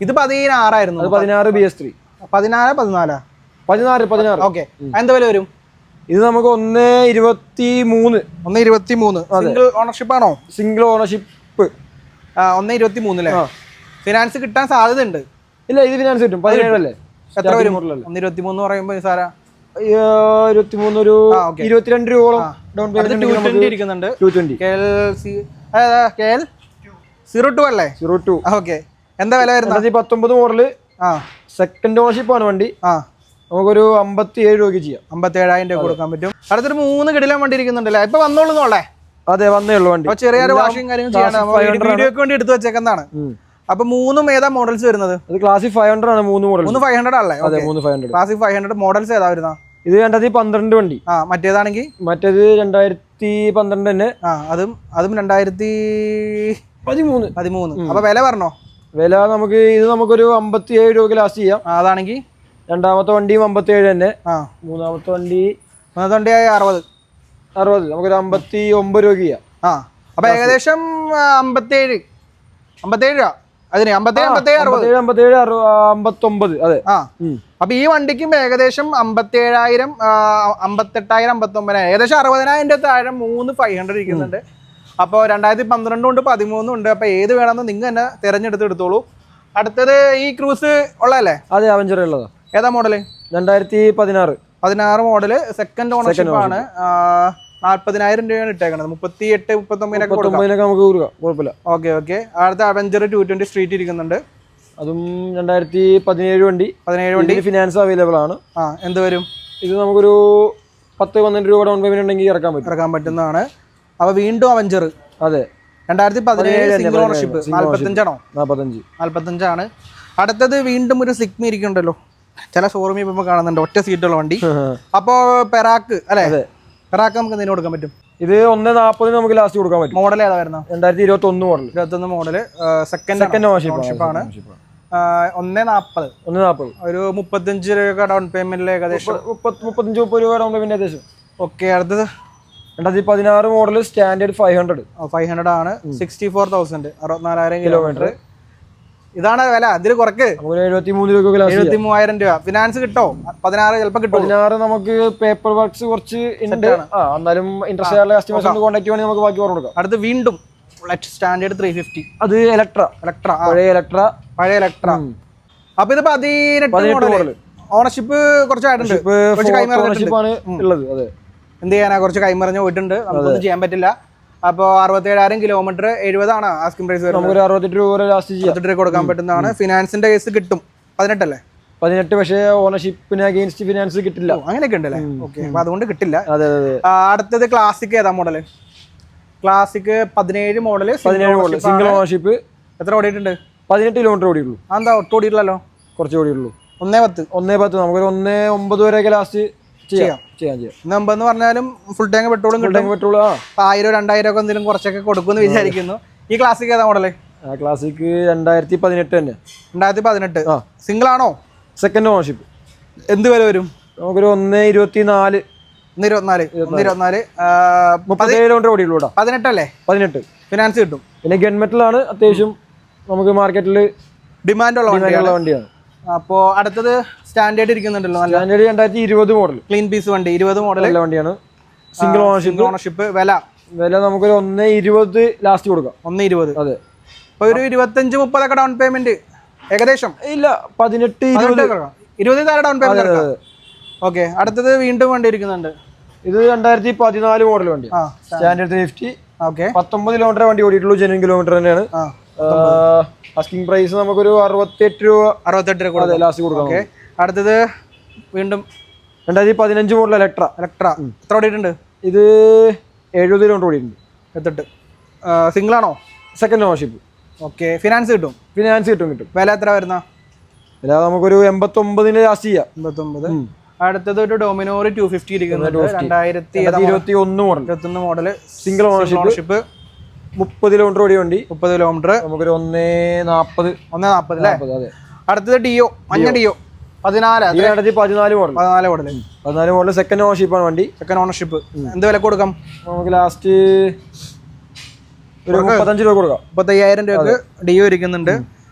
ഇത് 16 ആയിരുന്നു. 16 BS3. 14. ഓക്കെ. എന്ത് വില വരും? ഇത് നമുക്ക് 1.23. 1.23. സിംഗിൾ ഓണർഷിപ്പ് ആണോ? Single ownership. 1.23 അല്ലേ? ഫിനാൻസ് കിട്ടാൻ സാധ്യത ഉണ്ട്. ഇല്ല, ഇത് ഫിനാൻസ് കിട്ടും. 17 അല്ലേ? എത്ര വരും? 1.23 പറയുമ്പോൾ സാറാ 23 ഒരു 22 രൂപയോളം ഡൗൺ പേയ്മെന്റ്. 220 ഇരിക്കുന്നുണ്ട്. 02 അല്ലേ? 02. ഓക്കെ. എന്താ വില വരുന്നത്? 2019 മോഡല്. സെക്കൻഡ് ഓണർഷിപ്പ് ആണ് വണ്ടി. നമുക്കൊരു 57 രൂപയ്ക്ക് ചെയ്യാം. 57,000 രൂപ കൊടുക്കാൻ പറ്റും. അടുത്തൊരു 3 കിടിലൻ വണ്ടി ഇരിക്കുന്നുണ്ടല്ലേ? ഇപ്പൊ വന്നോളൂന്നോളെ. അതെ വന്നേ ഉള്ളൂ വണ്ടി. ചെറിയൊരു വാഷിംഗ് കാര്യങ്ങൾ ചെയ്യാൻ വീഡിയോക്ക് വേണ്ടി എടുത്തു വെച്ചേക്കുന്നതാണ്. അപ്പൊ മൂന്നും ഏതാ മോഡൽസ് വരുന്നത്? ഇത് ക്ലാസിക് 500 ആണ്. 3 മോഡൽ. 500 ആണല്ലേ? അതെ 500. ക്ലാസിക് 500 മോഡൽസ് ഏതാ വരുന്ന? ഇത് 2012 വണ്ടി. മറ്റേതാണെങ്കിൽ മറ്റേത് 2012 തന്നെ. അതും 2013. അപ്പൊ വില പറഞ്ഞോ? വില നമുക്കൊരു 57 രൂപ ലാസ്റ്റ് ചെയ്യാം. അതാണെങ്കിൽ രണ്ടാമത്തെ വണ്ടിയും 57 തന്നെ. മൂന്നാമത്തെ വണ്ടി 60. നമുക്കൊരു 59 രൂപ ചെയ്യാം. അപ്പൊ ഏകദേശം 57 രൂപ. അതിന് 57 59. അതെ. അപ്പൊ ഈ വണ്ടിക്കും ഏകദേശം 57,000 58,000 59,000 ഏകദേശം 60,000 താഴെ 500 ഇരിക്കുന്നുണ്ട്. അപ്പോൾ 2012 ഉണ്ട് 13 ഉണ്ട്. അപ്പൊ ഏത് വേണമെന്ന് നിങ്ങൾ തന്നെ തിരഞ്ഞെടുത്ത് എടുത്തോളൂ. അടുത്തത് ഈ ക്രൂസ് ഉള്ളതല്ലേ? അതെ അവഞ്ചർ ഉള്ളതാ. ഏതാ മോഡല്? 2016 മോഡല്. സെക്കൻഡ് ഓണർഷിപ്പ് ആണ്. 40,000 രൂപയാണ് ഇട്ടേക്കണത്. 38-39 നമുക്ക് കുഴപ്പമില്ല. ഓക്കെ. അടുത്ത അവഞ്ചർ 220 സ്ട്രീറ്റ് ഇരിക്കുന്നുണ്ട്. അതും 2017 വണ്ടി. ഫിനാൻസ് അവൈലബിൾ ആണ്. എന്ത് വരും? ഇത് നമുക്കൊരു 10-12 രൂപ ഡൗൺ പേയ്മെന്റ് ഉണ്ടെങ്കിൽ ഇറക്കാൻ പറ്റുന്നതാണ്. അപ്പൊ വീണ്ടും അവഞ്ചർ. അതെ 2017 സിംഗിൾ ഓണർഷിപ്പ്. 45 ആണ്. അടുത്തത് വീണ്ടും ഒരു സിഗ്മ ഇരിക്കുന്നുണ്ടല്ലോ. ചില ഷോറൂമിൽ ഇപ്പൊ കാണുന്നുണ്ട് ഒറ്റ സീറ്റുള്ള വണ്ടി. അപ്പോ പെറാക്ക് അല്ലെ? പെറാക്ക് നമുക്ക് എന്തിനു കൊടുക്കാൻ പറ്റും? ഇത് 140 നമുക്ക് ലാസ്റ്റ് കൊടുക്കാൻ പറ്റും. മോഡൽ ഏതാ വരുന്നത്? 2021 മോഡല്. സെക്കൻഡ് ഓണർഷിപ്പ് ആണ്. 140 ഒരു 35 രൂപ ഡൗൺ പേയ്മെന്റിൽ ഏകദേശം 35-30 രൂപ ഡൗൺ പേയ്മെന്റ് ഏകദേശം. ഓക്കെ. അടുത്തത് 2016 മോഡൽ സ്റ്റാൻഡേർഡ് 500 ആണ്. 64,000 64,000 കിലോമീറ്റർ. ഇതാണ് വില. ഇതിൽ കുറക്ക് 73 രൂപ 73,000 രൂപ. ഫിനാൻസ് കിട്ടോ? 16 ചിലപ്പോൾ കിട്ടും. 16 നമുക്ക് പേപ്പർ വർക്ക്സ് കുറച്ച് ഉണ്ട്. എന്നാലും ഇൻട്രസ്റ്റ് ആയുള്ള കസ്റ്റമേഴ്സ് കോൺടാക്ട് ചെയ്യുവാണെങ്കിൽ നമുക്ക് ബാക്കി പറഞ്ഞു കൊടുക്കാം. അടുത്ത് വീണ്ടും സ്റ്റാൻഡേർഡ് 350. അത് ഇലക്ട്ര. പഴയ ഇലക്ട്ര. അപ്പൊ ഇത് 18 മോഡൽ. ഓണർഷിപ്പ് കുറച്ചായിട്ടുണ്ട്. ഉള്ളത്. അതെ. എന്ത് ചെയ്യാനാ? കുറച്ച് കൈമറിഞ്ഞ് പോയിട്ടുണ്ട്. നമുക്കൊന്നും ചെയ്യാൻ പറ്റില്ല. അപ്പോൾ 67,000 കിലോമീറ്റർ. 70 ആസ്കിംഗ് പ്രൈസ് വരുന്നത്. നമുക്ക് 68 രൂപ ലാസ്റ്റ് 68 രൂപ കൊടുക്കാൻ പറ്റുന്നതാണ്. ഫിനാൻസിന്റെ കേസ് കിട്ടും. 18 അല്ലേ? 18. പക്ഷേ ഓണർഷിപ്പിന് അഗെയിൻസ്റ്റ് ഫിനാൻസ് കിട്ടില്ല. അങ്ങനെയൊക്കെ ഉണ്ടല്ലേ? ഓക്കെ. അപ്പൊ അതുകൊണ്ട് കിട്ടില്ല. അതെ. അടുത്തത് ക്ലാസിക് ഏതാ model? Classic 17 model. Single ownership. എത്ര ഓടിയിട്ടുണ്ട്? 18 കിലോമീറ്റർ ഓടിയുള്ളൂ. എന്താ ഒട്ടും ഓടിയിട്ടില്ലല്ലോ? കുറച്ച് ഓടിയുള്ളൂ. 110. നമുക്കൊരു 1.9 വരെയൊക്കെ ലാസ്റ്റ് ചെയ്യാം. 1.9 എന്ന് പറഞ്ഞാലും ഫുൾ ടാങ്ക് പെട്രോളും കിട്ടും. 1000-2000 ഒക്കെ എന്തെങ്കിലും കുറച്ചൊക്കെ കൊടുക്കുമെന്ന് വിചാരിക്കുന്നു. ഈ ക്ലാസിക് ഏതാ മോഡല്? ക്ലാസിക് 2018 തന്നെ. 2018. സിംഗിൾ ആണോ? Second ownership. എന്ത് വില വരും? നമുക്കൊരു 1.24. 1.24 37 കിലോമീറ്റർ ഓടിയുള്ളൂ. 18 അല്ലേ? 18. ഫിനാൻസ് കിട്ടും. പിന്നെ ഗൺമെറ്റലാണ്. അത്യാവശ്യം നമുക്ക് മാർക്കറ്റിൽ ഡിമാൻഡ് ഉള്ള വണ്ടിയാണ്. അപ്പോൾ അടുത്തത് സ്റ്റാൻഡേർഡ് ഇരിക്കുന്നുണ്ടല്ലോ. Standard 2020 model. ക്ലീൻ പീസ് വണ്ടി. 20 മോഡൽ വണ്ടിയാണ്. Single ownership. വില നമുക്കൊരു 1.20 ലാസ്റ്റ് കൊടുക്കാം. 1.20. അതെ. അപ്പോൾ ഒരു 25-30 ഒക്കെ ഡൗൺ പേയ്മെന്റ് ഏകദേശം. ഇല്ല 18-20 താഴെ ഡൗൺ പേയ്മെന്റ്. ഓക്കെ. അടുത്തത് വീണ്ടും വണ്ടി ഇരിക്കുന്നുണ്ട്. ഇത് 2014 മോഡൽ വണ്ടി. സ്റ്റാൻഡേർഡ് 350. ഓക്കെ. 19 കിലോമീറ്റർ വണ്ടി ഓടിയിട്ടുള്ളൂ. ജെന്യൂൻ കിലോമീറ്റർ തന്നെയാണ്. ആസ്കിംഗ് പ്രൈസ് നമുക്കൊരു 68 രൂപ ലാസ്റ്റ് കൊടുക്കാം. ഓക്കെ. അടുത്തത് വീണ്ടും 2015 മോഡൽ ഇലക്ട്ര. എത്ര ഓടിയിട്ടുണ്ട്? ഇത് 70 കിലോമീറ്റർ ഓടിയിട്ടുണ്ട്. 78. സിംഗിൾ ആണോ? Second ownership. ഓക്കെ. ഫിനാൻസ് കിട്ടും. കിട്ടും. വില എത്ര വരുന്ന? വില നമുക്കൊരു 89 ലാസ്റ്റ് ചെയ്യാം. 89. അടുത്തത് ഒരു ഡൊമിനോർ 250 ഇരിക്കുന്നുണ്ട്. 2021 മോഡൽ. Single ownership. 30 കിലോമീറ്റർ ഓടിയ വണ്ടി. 30 കിലോമീറ്റർ. നമുക്കൊരു 1.40 അല്ലേ? അടുത്തത് ഡിയോ. മഞ്ഞ ഡിയോ 14 മോഡൽ. സെക്കൻഡ് ഓണർഷിപ്പ് ആണ് വണ്ടി. Second ownership. എന്ത് വില കൊടുക്കാം? നമുക്ക് ലാസ്റ്റ് ഒരു 35 രൂപ കൊടുക്കാം. 35,000 രൂപക്ക് ഡിയോ ഇരിക്കുന്നുണ്ട്.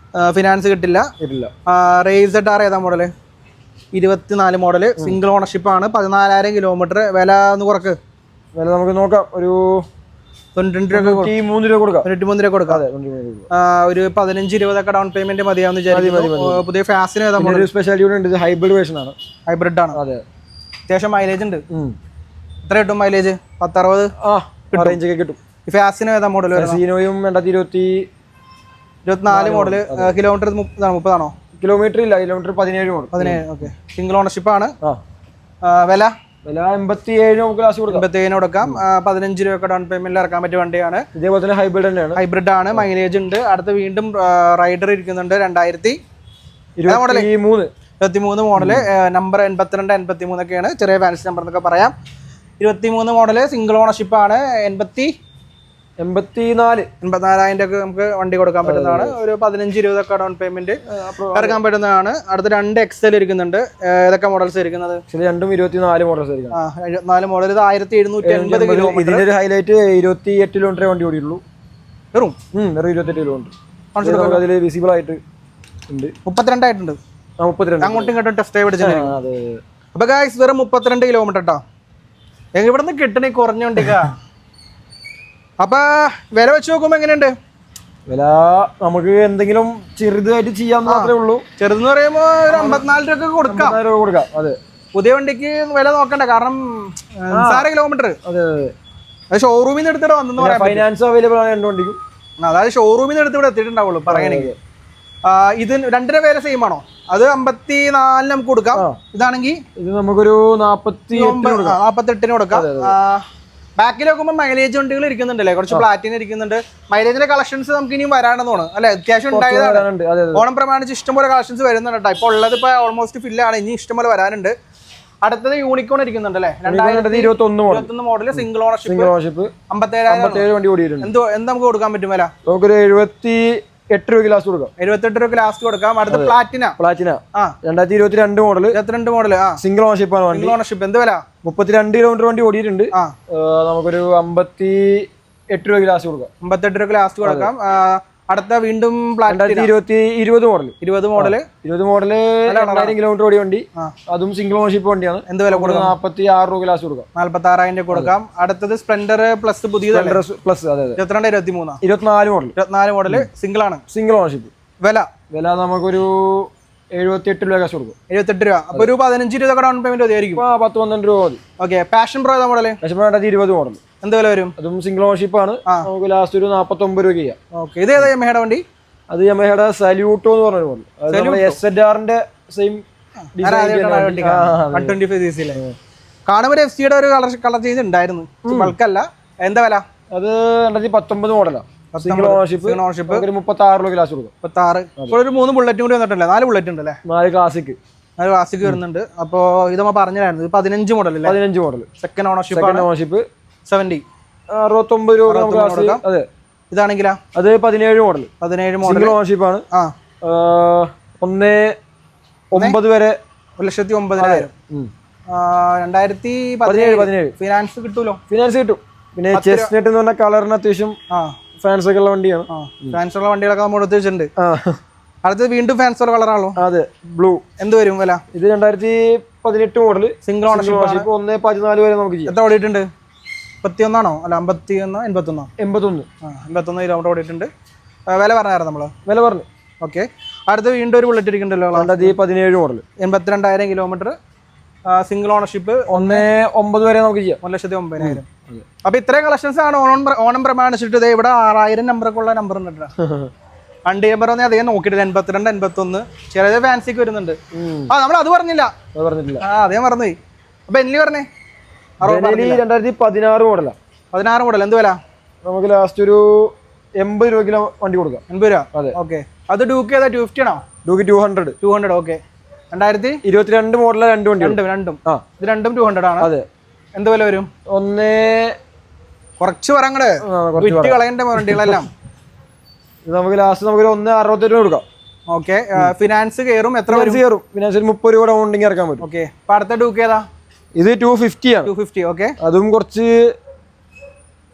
ഫിനാൻസ് കിട്ടില്ല. റേസ് ആർ ഏതാ മോഡല്? 24 മോഡല്. സിംഗിൾ ഓണർഷിപ്പ് ആണ്. 14,000 കിലോമീറ്റർ. വില ഒന്ന് കുറക്ക്. വില നമുക്ക് നോക്കാം. ഒരു 93 രൂപ കൊടുക്കാം. ഒരു 15-20 ഒക്കെ ഡൗൺ പേയ്മെന്റ് മതിയാവുന്ന വിചാരിക്കുന്നു. പുതിയ ഫാസിന് സ്പെഷ്യാലിറ്റി ഉണ്ട്. ഹൈബ്രിഡ് വേർഷൻ ആണ്. ഹൈബ്രിഡ് ആണ്. അതെ. അത്യാവശ്യം മൈലേജ് ഉണ്ട്. എത്ര കിട്ടും മൈലേജ്? 10-60 കിട്ടും. ഈ ഫാസിന് ഏതാ മോഡൽ? സീനോയും 2024 മോഡല്. കിലോമീറ്റർ 30 ആണോ? കിലോമീറ്റർ ഇല്ല. Kilometre 17 model. 17. Okay. Single ownership ആണ്. വില വില 87 നമുക്ക് ലാസ്റ്റ് കൊടുക്കാം. 87 കൊടുക്കാം. 15 രൂപ ഡൗൺ പേയ്മെന്റിൽ ഇറക്കാൻ പറ്റിയ വണ്ടിയാണ്. ഇതേപോലെ തന്നെ ഹൈബ്രിഡ് തന്നെയാണ്. ഹൈബ്രിഡ് ആണ്, മൈലേജ് ഉണ്ട്. അടുത്ത് വീണ്ടും റൈഡർ ഇരിക്കുന്നുണ്ട്. 2023 മോഡല്, നമ്പർ 82 83 ഒക്കെയാണ്, ചെറിയ ഫാൻസി നമ്പർ എന്നൊക്കെ പറയാം. 23 മോഡല്, സിംഗിൾ ഓണർഷിപ്പ് ആണ്. 84,000 ഒക്കെ നമുക്ക് വണ്ടി കൊടുക്കാൻ പറ്റുന്നതാണ്. ഒരു 15-20 ഒക്കെ ഡൗൺ പേയ്മെന്റ് ഇറക്കാൻ പറ്റുന്നതാണ്. അടുത്ത 2 XL ഇരിക്കുന്നുണ്ട്. ഏതൊക്കെ മോഡൽസ് ഇരിക്കുന്നത്? 24 മോഡൽസ്. 24 മോഡൽ. ഇത് 1780 കിലോമീറ്റർ. ഇതിന്റെ ഒരു ഹൈലൈറ്റ് 28 കിലോമീറ്റർ വണ്ടി ഓടിയുള്ളൂ. വെറും 28 കിലോമീറ്റർ അതിൽ വിസിബിൾ ആയിട്ട് ഉണ്ട്. 32 ആയിട്ടുണ്ട്. 32 അങ്ങോട്ടും ഇങ്ങോട്ടും ടെസ്റ്റ് ഡ്രൈവ് അടിച്ചിട്ടുണ്ട്. അപ്പൊ ഗായ്സ് വെറും 32 കിലോമീറ്റർ കേട്ടോ. ഇവിടെ നിന്ന് കിട്ടണേ കുറഞ്ഞോണ്ടിക്ക. അപ്പൊ വില വെച്ച് നോക്കുമ്പോ എങ്ങനെയുണ്ട്? വില നമുക്ക് എന്തെങ്കിലും ചെറുതായിട്ട് ചെയ്യാൻ മാത്രമേ ഉള്ളൂ. ചെറുതെന്ന് പറയുമ്പോ ഒരു 54 രൂപ കൊടുക്കാം. അതെ, പുതിയ വണ്ടിക്ക് വില നോക്കണ്ട, കാരണം 6 കിലോമീറ്റർ. അത് ഷോറൂമിൽ നിന്ന് എടുത്തിട്ട് വന്നു പറയാം. ഫൈനാൻസ് അവൈലബിൾ ആണ് 2 വണ്ടിക്കും. അതായത് ഷോറൂമിൽ നിന്ന് എടുത്ത് ഇവിടെ എത്തിയിട്ടുണ്ടാവുള്ളൂ പറയണെങ്കിൽ. ഇത് 2 വില സെയിം ആണോ? അത് 54 നമുക്ക് കൊടുക്കാം. ഇതാണെങ്കിൽ ഇത് നമുക്കൊരു 48 കൊടുക്കാം. ബാക്കിൽ നോക്കുമ്പോൾ മൈലേജ് വണ്ടികൾ ഇരിക്കുന്നുണ്ടല്ലേ, കുറച്ച് പ്ലാറ്റിന ഇരിക്കുന്നുണ്ട്. മൈലേജിന്റെ കളക്ഷൻസ് നമുക്ക് ഇനിയും വരാണെന്ന് തോന്നുന്നു അല്ലെ? അത്യാവശ്യം ഉണ്ടായതാണ്. ഓണം പ്രമാണിച്ച് ഇഷ്ടംപോലെ കളക്ഷൻസ് വരുന്നുണ്ട് കേട്ടോ. ഇപ്പോൾ ഉള്ളത് ഇപ്പൊ ഓൾമോസ്റ്റ് ഫില്ലാണ്. ഇനി ഇഷ്ടംപോലെ വരാനുണ്ട്. അടുത്തത് യൂണിക്കോൺ ഇരിക്കുന്നുണ്ട് അല്ലേ? 2021 മോഡല്, സിംഗിൾ ഓണർഷിപ്പ്, 57,000 വണ്ടി ഓടിയിട്ടുണ്ട്. എന്ത് നമുക്ക് കൊടുക്കാൻ പറ്റും വില? നമുക്കൊരു 78 രൂപ ലാസ്റ്റ് കൊടുക്കാം. 78 രൂപ ലാസ്റ്റ് കൊടുക്കാം. അടുത്ത Platina 2022 model, 22 model, single ownership ആണ്. Single ownership. എന്ത് വില? 32 കിലോമീറ്റർ വണ്ടി ഓടിയിട്ടുണ്ട്. നമുക്കൊരു 58 രൂപ ലാസ്റ്റ് കൊടുക്കാം. 58 രൂപ ലാസ്റ്റ് കൊടുക്കാം. അടുത്ത വീണ്ടും 20 മോഡല്, 20 മോഡല് 1000 കിലോമീറ്റർ ഓടിയ വണ്ടി. അതും സിംഗിൾ ഓണർഷിപ്പ് വണ്ടിയാണ്. എന്ത് വില കൊടുക്കാം? 46 രൂപ ലാസ്റ്റ് കൊടുക്കാം. 46,000 രൂപ കൊടുക്കാം. അടുത്തത് സ്പ്ലെൻഡർ പ്ലസ് പുതിയത് പ്ലസ്. അതെ, 24 മോഡല്, സിംഗിൾ ആണ്, സിംഗിൾ ഓണർഷിപ്പ്. വില നമുക്കൊരു 78 രൂപ കാശ് കൊടുക്കും. 78 രൂപ. അപ്പൊ ഒരു 15 രൂപ ഡൗൺ പേയ്മെന്റ് മതിയായിരിക്കും. 10-12 രൂപ മതി. ഓക്കെ. പാഷൻ പ്രോ ഏതാ മോഡല്? 2020 മോഡൽ. എന്ത് വില വരും? അതും സിംഗിൾ ഓണർഷിപ്പ് ആണ്. നമുക്ക് ലാസ്റ്റ് ഒരു 49 രൂപ ചെയ്യാം. ഓക്കെ. ഇത് ഏതാ യമഹയുടെ വണ്ടി? അത് യമഹയുടെ സല്യൂട്ടോ എന്ന് പറഞ്ഞ മോഡൽ. SZR-ന്റെ സെയിം കാണുമ്പോൾ FCയുടെ ഒരു കളർ ചേഞ്ച് ഉണ്ടായിരുന്നു, ബൾക്കല്ല. എന്താ വില? അത് 2019 മോഡലാണ്. Single ownership. 36 രൂപ ലാസ്റ്റ് കൊടുക്കും. 36. ഇപ്പോൾ ഒരു 3 ബുള്ളറ്റ് കൂടി വന്നിട്ടല്ലേ? 4 ബുള്ളറ്റ് ഉണ്ടല്ലേ? 4 ക്ലാസിക് വരുന്നുണ്ട്. അപ്പോ ഇത് നമ്മൾ പറഞ്ഞായിരുന്നു 15 മോഡൽ അല്ലേ? 15 മോഡൽ, സെക്കൻഡ് ഓണർഷിപ്പ്. 70 69 രൂപ നമുക്ക് കൊടുക്കാം. അതെ. ഇതാണെങ്കിലാ അത് 17 മോഡൽ. സിംഗിൾ ഓണർഷിപ്പ് ആണ്. 1.9 വരെ 1,09,000. 2017 ഫിനാൻസ് കിട്ടൂലോ? ഫിനാൻസ് കിട്ടും. പിന്നെ ചെസ്റ്റ്നട്ട് എന്ന് പറഞ്ഞ കളറിന് അത്യാവശ്യം ഫാൻസ് ഒക്കെ ഉള്ള വണ്ടിയാണ്. ഫാൻസ് ഉള്ള വണ്ടികളൊക്കെ നമ്മൾ എടുത്ത് വെച്ചിട്ടുണ്ട്. അടുത്തത് വീണ്ടും ഫാൻസ് ഉള്ള കളറാണല്ലോ. അതെ, ബ്ലൂ. എന്ത് വരും വില? ഇത് 2018 മോഡൽ, സിംഗിൾ ഓണർഷിപ്പ്. 1.14 വരെ നമുക്ക് ചെയ്യാം. എത്ര ഓടിയിട്ടുണ്ട്? 51 ആണോ? അല്ല 51, 81. 81 കിലോമീറ്റർ ഓടിയിട്ടുണ്ട്. വില പറഞ്ഞായിരുന്നു നമ്മള്? വില പറഞ്ഞു. ഓക്കെ. അടുത്ത് വീണ്ടും ഒരു ബുള്ളറ്റ് ഇരിക്കുന്നുണ്ടല്ലോ, 2017 മോഡൽ, 82,000 കിലോമീറ്റർ, സിംഗിൾ ഓണർഷിപ്പ്. 1.9 വരെ നമുക്ക് ചെയ്യാം. 1,09,000. അപ്പൊ ഇത്രയും കളക്ഷൻസ് ആണ് ഓണം പ്രമാണിച്ചിട്ട്. ഇവിടെ 6000 നമ്പറൊക്കെ ഉള്ള നമ്പർ ഉണ്ട്. വണ്ടി നമ്പർ ഒന്നും അധികം നോക്കിയിട്ടില്ല. 82, 81 ചിലത് ഫാൻസിക്ക് വരുന്നുണ്ട്. നമ്മൾ അത് പറഞ്ഞില്ല. അതേ മറന്നുപോയി. അപ്പൊ എല്ലി പറഞ്ഞേ 2016 മോഡലാണ്. 16 മോഡൽ. എന്ത് വില? നമുക്ക് ലാസ്റ്റ് ഒരു 80 രൂപ കിലോ വണ്ടി കൊടുക്കാം. 80 രൂപ. അതെ. ഓക്കെ. അത് ഡ്യൂക്ക് ഏതാ? 250 ആണോ? ഡ്യൂക്ക് 200. ഓക്കെ. 2022 മോഡലിലെ 2 വണ്ടി. ഇത് രണ്ടും 200 ആണ്. അതെ. എന്ത് വില വരും? കുറച്ച് പറങ്ങട് വിറ്റ് കളയേണ്ട വണ്ടികളെല്ലാം. നമുക്ക് ലാസ്റ്റ് നമുക്കൊരു 1.67 രൂപ കൊടുക്കാം. ഓക്കെ. ഫിനാൻസ് കയറും. എത്ര കയറും? ഫിനാൻസ് 30 രൂപ ഉണ്ടെങ്കിൽ ഇറക്കാൻ പറ്റും. ഓക്കെ. അപ്പൊ അടുത്ത ഡ്യൂക്ക് ഏതാ? ഇത് 250 ആണ്. 250. ഓക്കെ. അതും കുറച്ച്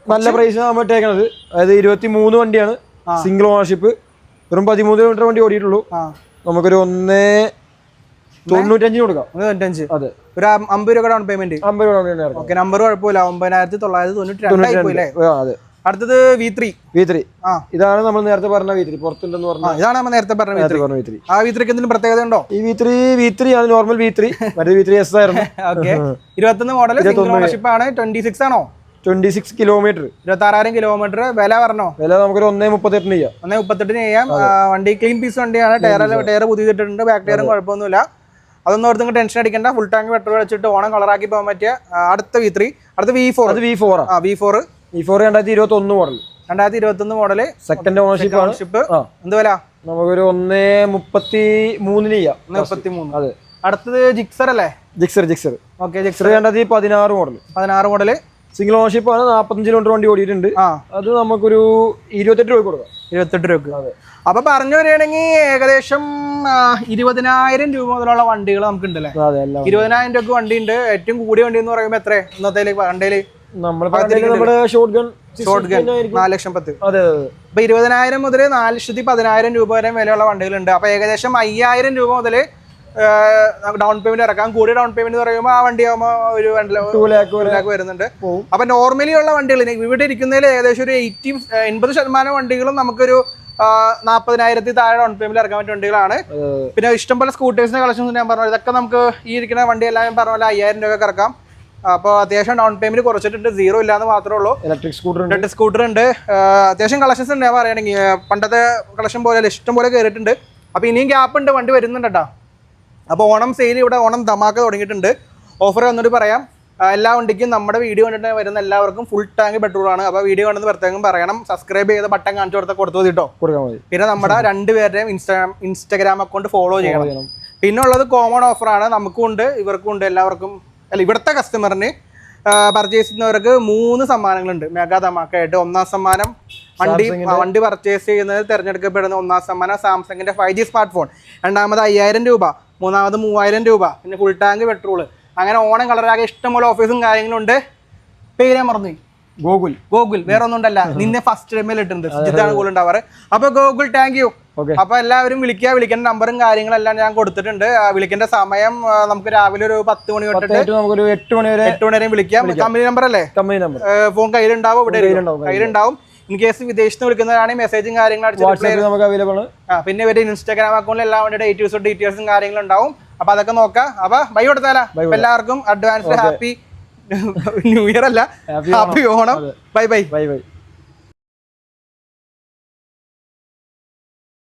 നല്ല പ്രൈസ് നമ്മൾ ഇട്ടേക്കണത്. അതായത് 23 വണ്ടിയാണ്, സിംഗിൾ ഓണർഷിപ്പ്, വെറും 13 കിലോമീറ്റർ വണ്ടി ഓടിയിട്ടുള്ളൂ. നമുക്കൊരു 1.95 കൊടുക്കാം. 1.95. അതെ. ഒരു 50 രൂപ ഡൗൺ പേയ്മെന്റ്. 50 രൂപ. ഓക്കെ. നമ്പർ കുഴപ്പമില്ല. 9,992. അതെ. അടുത്തത് V3. ഇതാണ് നമ്മൾ നേരത്തെ പറഞ്ഞ V3. പുറത്തുണ്ടെന്ന് പറഞ്ഞു. ഇതാണ് നമ്മൾ നേരത്തെ പറഞ്ഞ V3. ആ V3ക്ക് എന്തെങ്കിലും പ്രത്യേകത ഉണ്ടോ? ഈ V3 ആണ് നോർമൽ V3. മറ്റേ V3 S ആയിരുന്നു. ഓക്കെ. 21 മോഡൽ, സിംഗിൾ ഓണർഷിപ്പ് ആണ്. 26 ആണോ? 26 കിലോമീറ്റർ, 26,000 കിലോമീറ്റർ. വില പറഞ്ഞോ? വില നമുക്കൊരു 1.38 ചെയ്യാം. 1.38 ചെയ്യാം. വണ്ടി ക്ലീൻ പീസ് വണ്ടിയാണ്. ടയർ പുതിയതിട്ടുണ്ട്. ബാക്ക് ടയറും കുഴപ്പമൊന്നുമില്ല. അതൊന്നും ഓർത്ത് ടെൻഷൻ അടിക്കേണ്ട. ഫുൾ ടാങ്ക് പെട്രോൾ വെച്ചിട്ട് ഓണം കളറാക്കി പോകാൻ പറ്റിയ അടുത്ത V3, അടുത്ത V4. V4 2021 model, 2021 model, second ownership. എന്ത് വില? നമുക്കൊരു 1.33 ചെയ്യാം. 1.33. അതെ. അടുത്തത് ജിക്സർ അല്ലേ? Gixxer. Okay, Gixxer 2016 model. 16 model, single ownership ആണ്. 45 കിലോമീറ്റർ വണ്ടി ഓടിയിട്ടുണ്ട്. അത് നമുക്കൊരു 28 രൂപ കൊടുക്കാം. 28 രൂപ. അപ്പൊ പറഞ്ഞു വരികയാണെങ്കിൽ ഏകദേശം 20,000 രൂപ മുതലുള്ള വണ്ടികൾ നമുക്ക് ഉണ്ടല്ലേ? 20,000 രൂപ വണ്ടി ഉണ്ട്. ഏറ്റവും കൂടിയ വണ്ടി എന്ന് പറയുമ്പോൾ എത്ര ഇന്നത്തെ വണ്ടിയില്? നമ്മുടെ ഷോർട്ട് ഗൺ 4,10,000. അപ്പൊ 20,000 മുതൽ 4,10,000 രൂപ വരെ വിലയുള്ള വണ്ടികളുണ്ട്. അപ്പൊ ഏകദേശം 5,000 രൂപ മുതൽ ഡൗൺ പേയ്മെന്റ് ഇറക്കാം. കൂടിയ ഡൗൺ പേയ്മെന്റ് പറയുമ്പോൾ ആ വണ്ടി ആകുമ്പോൾ ഒരു 2 ലാക്ക് വരുന്നുണ്ട്. അപ്പൊ നോർമലി ഉള്ള വണ്ടികൾ ഇവിടെ ഇരിക്കുന്നതിൽ ഏകദേശം ഒരു 80% വണ്ടികളും നമുക്കൊരു 40,000 താഴെ ഡൗൺ പേയ്മെന്റ് ഇറക്കാൻ പറ്റിയ വണ്ടികളാണ്. പിന്നെ ഇഷ്ടംപോലെ സ്കൂട്ടേഴ്സിന്റെ കളക്ഷൻസ് ഞാൻ പറഞ്ഞു, ഇതൊക്കെ നമുക്ക് ഈ ഇരിക്കുന്ന വണ്ടി എല്ലാം ഞാൻ പറഞ്ഞ പോലെ 5,000 രൂപ ഇറക്കാം. അപ്പോൾ അത്യാവശ്യം ഡൗൺ പേയ്മെന്റ് കുറച്ചിട്ടുണ്ട്, 0 ഇല്ലാന്ന് മാത്രമേ ഉള്ളൂ. ഇലക്ട്രിക് സ്കൂട്ടർ ഉണ്ട്. അത്യാവശ്യം കളക്ഷൻസ് ഉണ്ട്. ഞാൻ പറയുകയാണെങ്കിൽ പണ്ടത്തെ കളക്ഷൻ പോലെ ഇഷ്ടം പോലെ കയറിയിട്ടുണ്ട്. അപ്പോൾ ഇനിയും ഗ്യാപ്പ് ഉണ്ട്, വണ്ടി വരുന്നുണ്ട് കേട്ടോ. അപ്പോൾ ഓണം സെയിൽ ഇവിടെ ഓണം ധമാക്ക തുടങ്ങിയിട്ടുണ്ട്. ഓഫർ വന്നിട്ട് പറയാം. എല്ലാ വണ്ടിക്കും നമ്മുടെ വീഡിയോ കണ്ടിട്ട് വരുന്ന എല്ലാവർക്കും ഫുൾ ടാങ്ക് പെട്രോളാണ്. അപ്പോൾ വീഡിയോ കണ്ടെന്ന് പ്രത്യേകം പറയണം. സബ്സ്ക്രൈബ് ചെയ്ത ബട്ടൺ കാണിച്ചു കൊടുത്തു കേട്ടോ. പിന്നെ നമ്മുടെ 2 പേരുടെയും ഇൻസ്റ്റാഗ്രാം അക്കൗണ്ട് ഫോളോ ചെയ്യണം. പിന്നെ ഉള്ളത് കോമൺ ഓഫറാണ്, നമുക്കും ഉണ്ട് ഇവർക്കും ഉണ്ട്. എല്ലാവർക്കും അല്ല, ഇവിടുത്തെ കസ്റ്റമറിന് പർച്ചേസ് ചെയ്യുന്നവർക്ക് 3 സമ്മാനങ്ങളുണ്ട് മെഗാ ധമാക്കായിട്ട്. 1ാം സമ്മാനം വണ്ടി പർച്ചേസ് ചെയ്യുന്നത് തിരഞ്ഞെടുക്കപ്പെടുന്ന 1ാം സമ്മാനം സാംസങ്ങിന്റെ 5G സ്മാർട്ട് ഫോൺ. 2ാമത് 5,000 രൂപ. 3ാമത് 3,000 രൂപ. പിന്നെ ഫുൾ ടാങ്ക് പെട്രോള്. അങ്ങനെ ഓണം കളറാകെ ഇഷ്ടംപോലെ ഓഫീസും കാര്യങ്ങളും ഉണ്ട്. പേര് മറന്നു, ഗോകുൽ. വേറെ ഒന്നും ഉണ്ടല്ല, നിന്നെ ഫസ്റ്റ് ടൈമിൽ ഇട്ടുണ്ട്. സുജിത്താണ് ഗോകുൽ ഉണ്ടാവാറ്. അപ്പൊ ഗോകുൽ, താങ്ക് യു. അപ്പൊ എല്ലാവരും വിളിക്കേണ്ട നമ്പറും കാര്യങ്ങളെല്ലാം ഞാൻ കൊടുത്തിട്ടുണ്ട്. വിളിക്കേണ്ട സമയം നമുക്ക് രാവിലെ ഒരു 10 മണി തൊട്ടിട്ട് നമുക്കൊരു 8 മണി വരെ വിളിക്കാം. കമ്പനി നമ്പർ അല്ലേ? ഫോൺ കയ്യിലുണ്ടാവും, ഇവിടെ കയ്യിലുണ്ടാവും. ഇൻ കേസ് വിദേശത്ത് വിളിക്കുന്നവരാണെങ്കിൽ മെസ്സേജും കാര്യങ്ങളും. പിന്നെ ഇവരുടെ ഇൻസ്റ്റാഗ്രാം അക്കൗണ്ടിൽ എല്ലാ വണ്ടിയുടെ ഡീറ്റെയിൽസും കാര്യങ്ങളും ഉണ്ടാവും. അപ്പൊ അതൊക്കെ നോക്കാം. അപ്പൊ ബൈ കൊടുത്താലോ എല്ലാവർക്കും. അഡ്വാൻസ് ഹാപ്പി ന്യൂ ഇയർ അല്ല, ഹാപ്പി ഓണം. ബൈ.